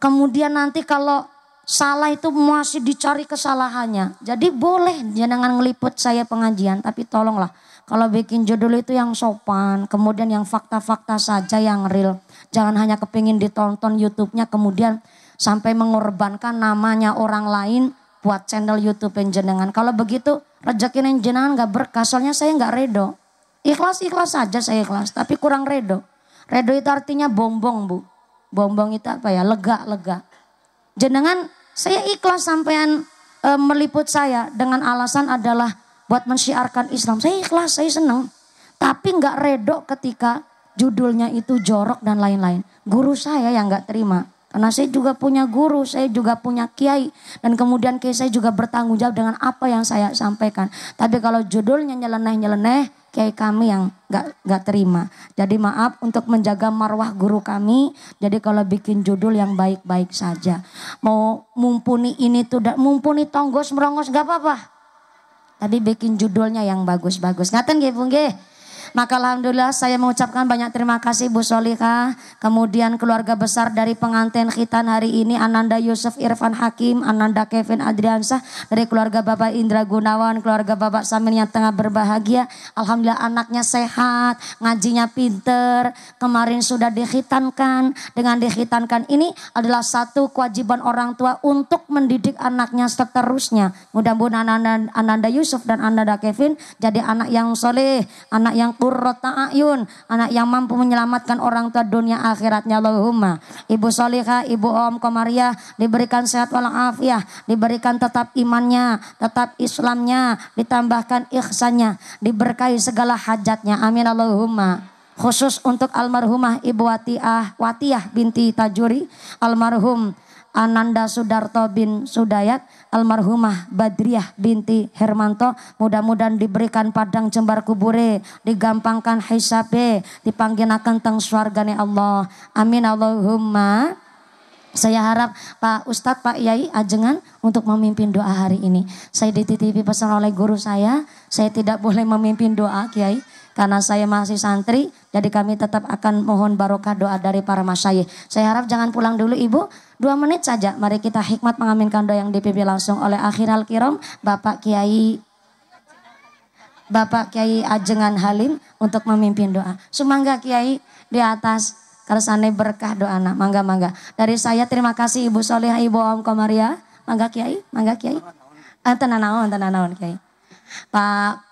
Kemudian nanti kalau salah itu masih dicari kesalahannya. Jadi boleh jenengan ngeliput saya pengajian. Tapi tolonglah Kalau bikin judul itu yang sopan, kemudian yang fakta-fakta saja yang real. Jangan hanya kepingin ditonton YouTube-nya kemudian sampai mengorbankan namanya orang lain buat channel YouTube jenengan. Kalau begitu rezeki jenengan gak berkah, soalnya saya gak redo. Ikhlas-ikhlas saja saya ikhlas, tapi kurang redo. Redo itu artinya bombong Bu. Bombong itu apa ya? Lega-lega. Jenengan saya ikhlas sampean meliput saya dengan alasan adalah buat mensyiarkan Islam. Saya ikhlas, saya senang. Tapi nggak redo ketika judulnya itu jorok dan lain-lain. Guru saya yang nggak terima. Karena saya juga punya guru, saya juga punya kiai. Dan kemudian kiai saya juga bertanggung jawab dengan apa yang saya sampaikan. Tapi kalau judulnya nyeleneh-nyeleneh, kiai kami yang nggak terima. Jadi maaf untuk menjaga marwah guru kami. Jadi kalau bikin judul yang baik-baik saja. Mau mumpuni ini tuh, mumpuni tonggos merongos gak apa-apa. Tapi bikin judulnya yang bagus-bagus. Ngaten nggih Bu nggih? Maka alhamdulillah saya mengucapkan banyak terima kasih Bu Solihah. Kemudian keluarga besar dari pengantin khitan hari ini Ananda Yusuf Irfan Hakim, Ananda Kevin Adriansah. Dari keluarga Bapak Indra Gunawan, keluarga Bapak Samin yang tengah berbahagia. Alhamdulillah anaknya sehat, ngajinya pinter. Kemarin sudah dikhitankan. Dengan dikhitankan ini adalah satu kewajiban orang tua untuk mendidik anaknya seterusnya. Mudah-mudahan Ananda Yusuf dan Ananda Kevin jadi anak yang soleh, anak yang qurrata a'yun, anak yang mampu menyelamatkan orang tua dunia akhiratnya. Allahumma. Ibu Solihah, Ibu Om Komariah diberikan sehat walafiat, diberikan tetap imannya, tetap Islamnya, ditambahkan ihsannya, diberkahi segala hajatnya. Amin Allahumma. Khusus untuk almarhumah Ibu Watiyah binti Tajuri, almarhum Ananda Sudarto bin Sudayat, almarhumah Badriah binti Hermanto, mudah-mudahan diberikan padang jembar kubure, digampangkan hisabe, dipangginakan teng swargane Allah. Amin Allahumma. Saya harap Pak Ustadz, Pak Yai ajengan untuk memimpin doa hari ini. Saya dititipi pesan oleh guru saya tidak boleh memimpin doa Kiai. Karena saya masih santri, jadi kami tetap akan mohon barokah doa dari para masyayikh. Saya harap jangan pulang dulu Ibu, 2 menit saja. Mari kita hikmat mengaminkan doa yang dipimpin langsung oleh Akhirul Kiram, Bapak Kiai Ajengan Halim untuk memimpin doa. Sumangga Kiai di atas kersane berkah doa anak. Mangga. Dari saya terima kasih Ibu Solihah, Ibu Om Komariah. Mangga Kiai. Tenanawan Kiai. Pak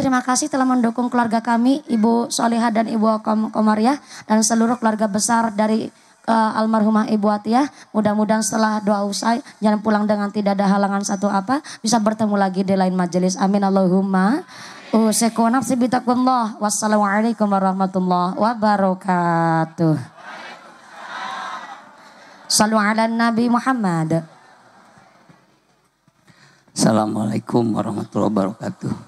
terima kasih telah mendukung keluarga kami, Ibu Solihah dan Ibu Komariah dan seluruh keluarga besar dari almarhumah Ibu Atiyah. Mudah-mudahan setelah doa usai jangan pulang dengan tidak ada halangan satu apa, bisa bertemu lagi di lain majelis. Amin Allahumma. Wassalamualaikum warahmatullahi wabarakatuh. Sallu ala Nabi Muhammad. Assalamualaikum warahmatullahi wabarakatuh.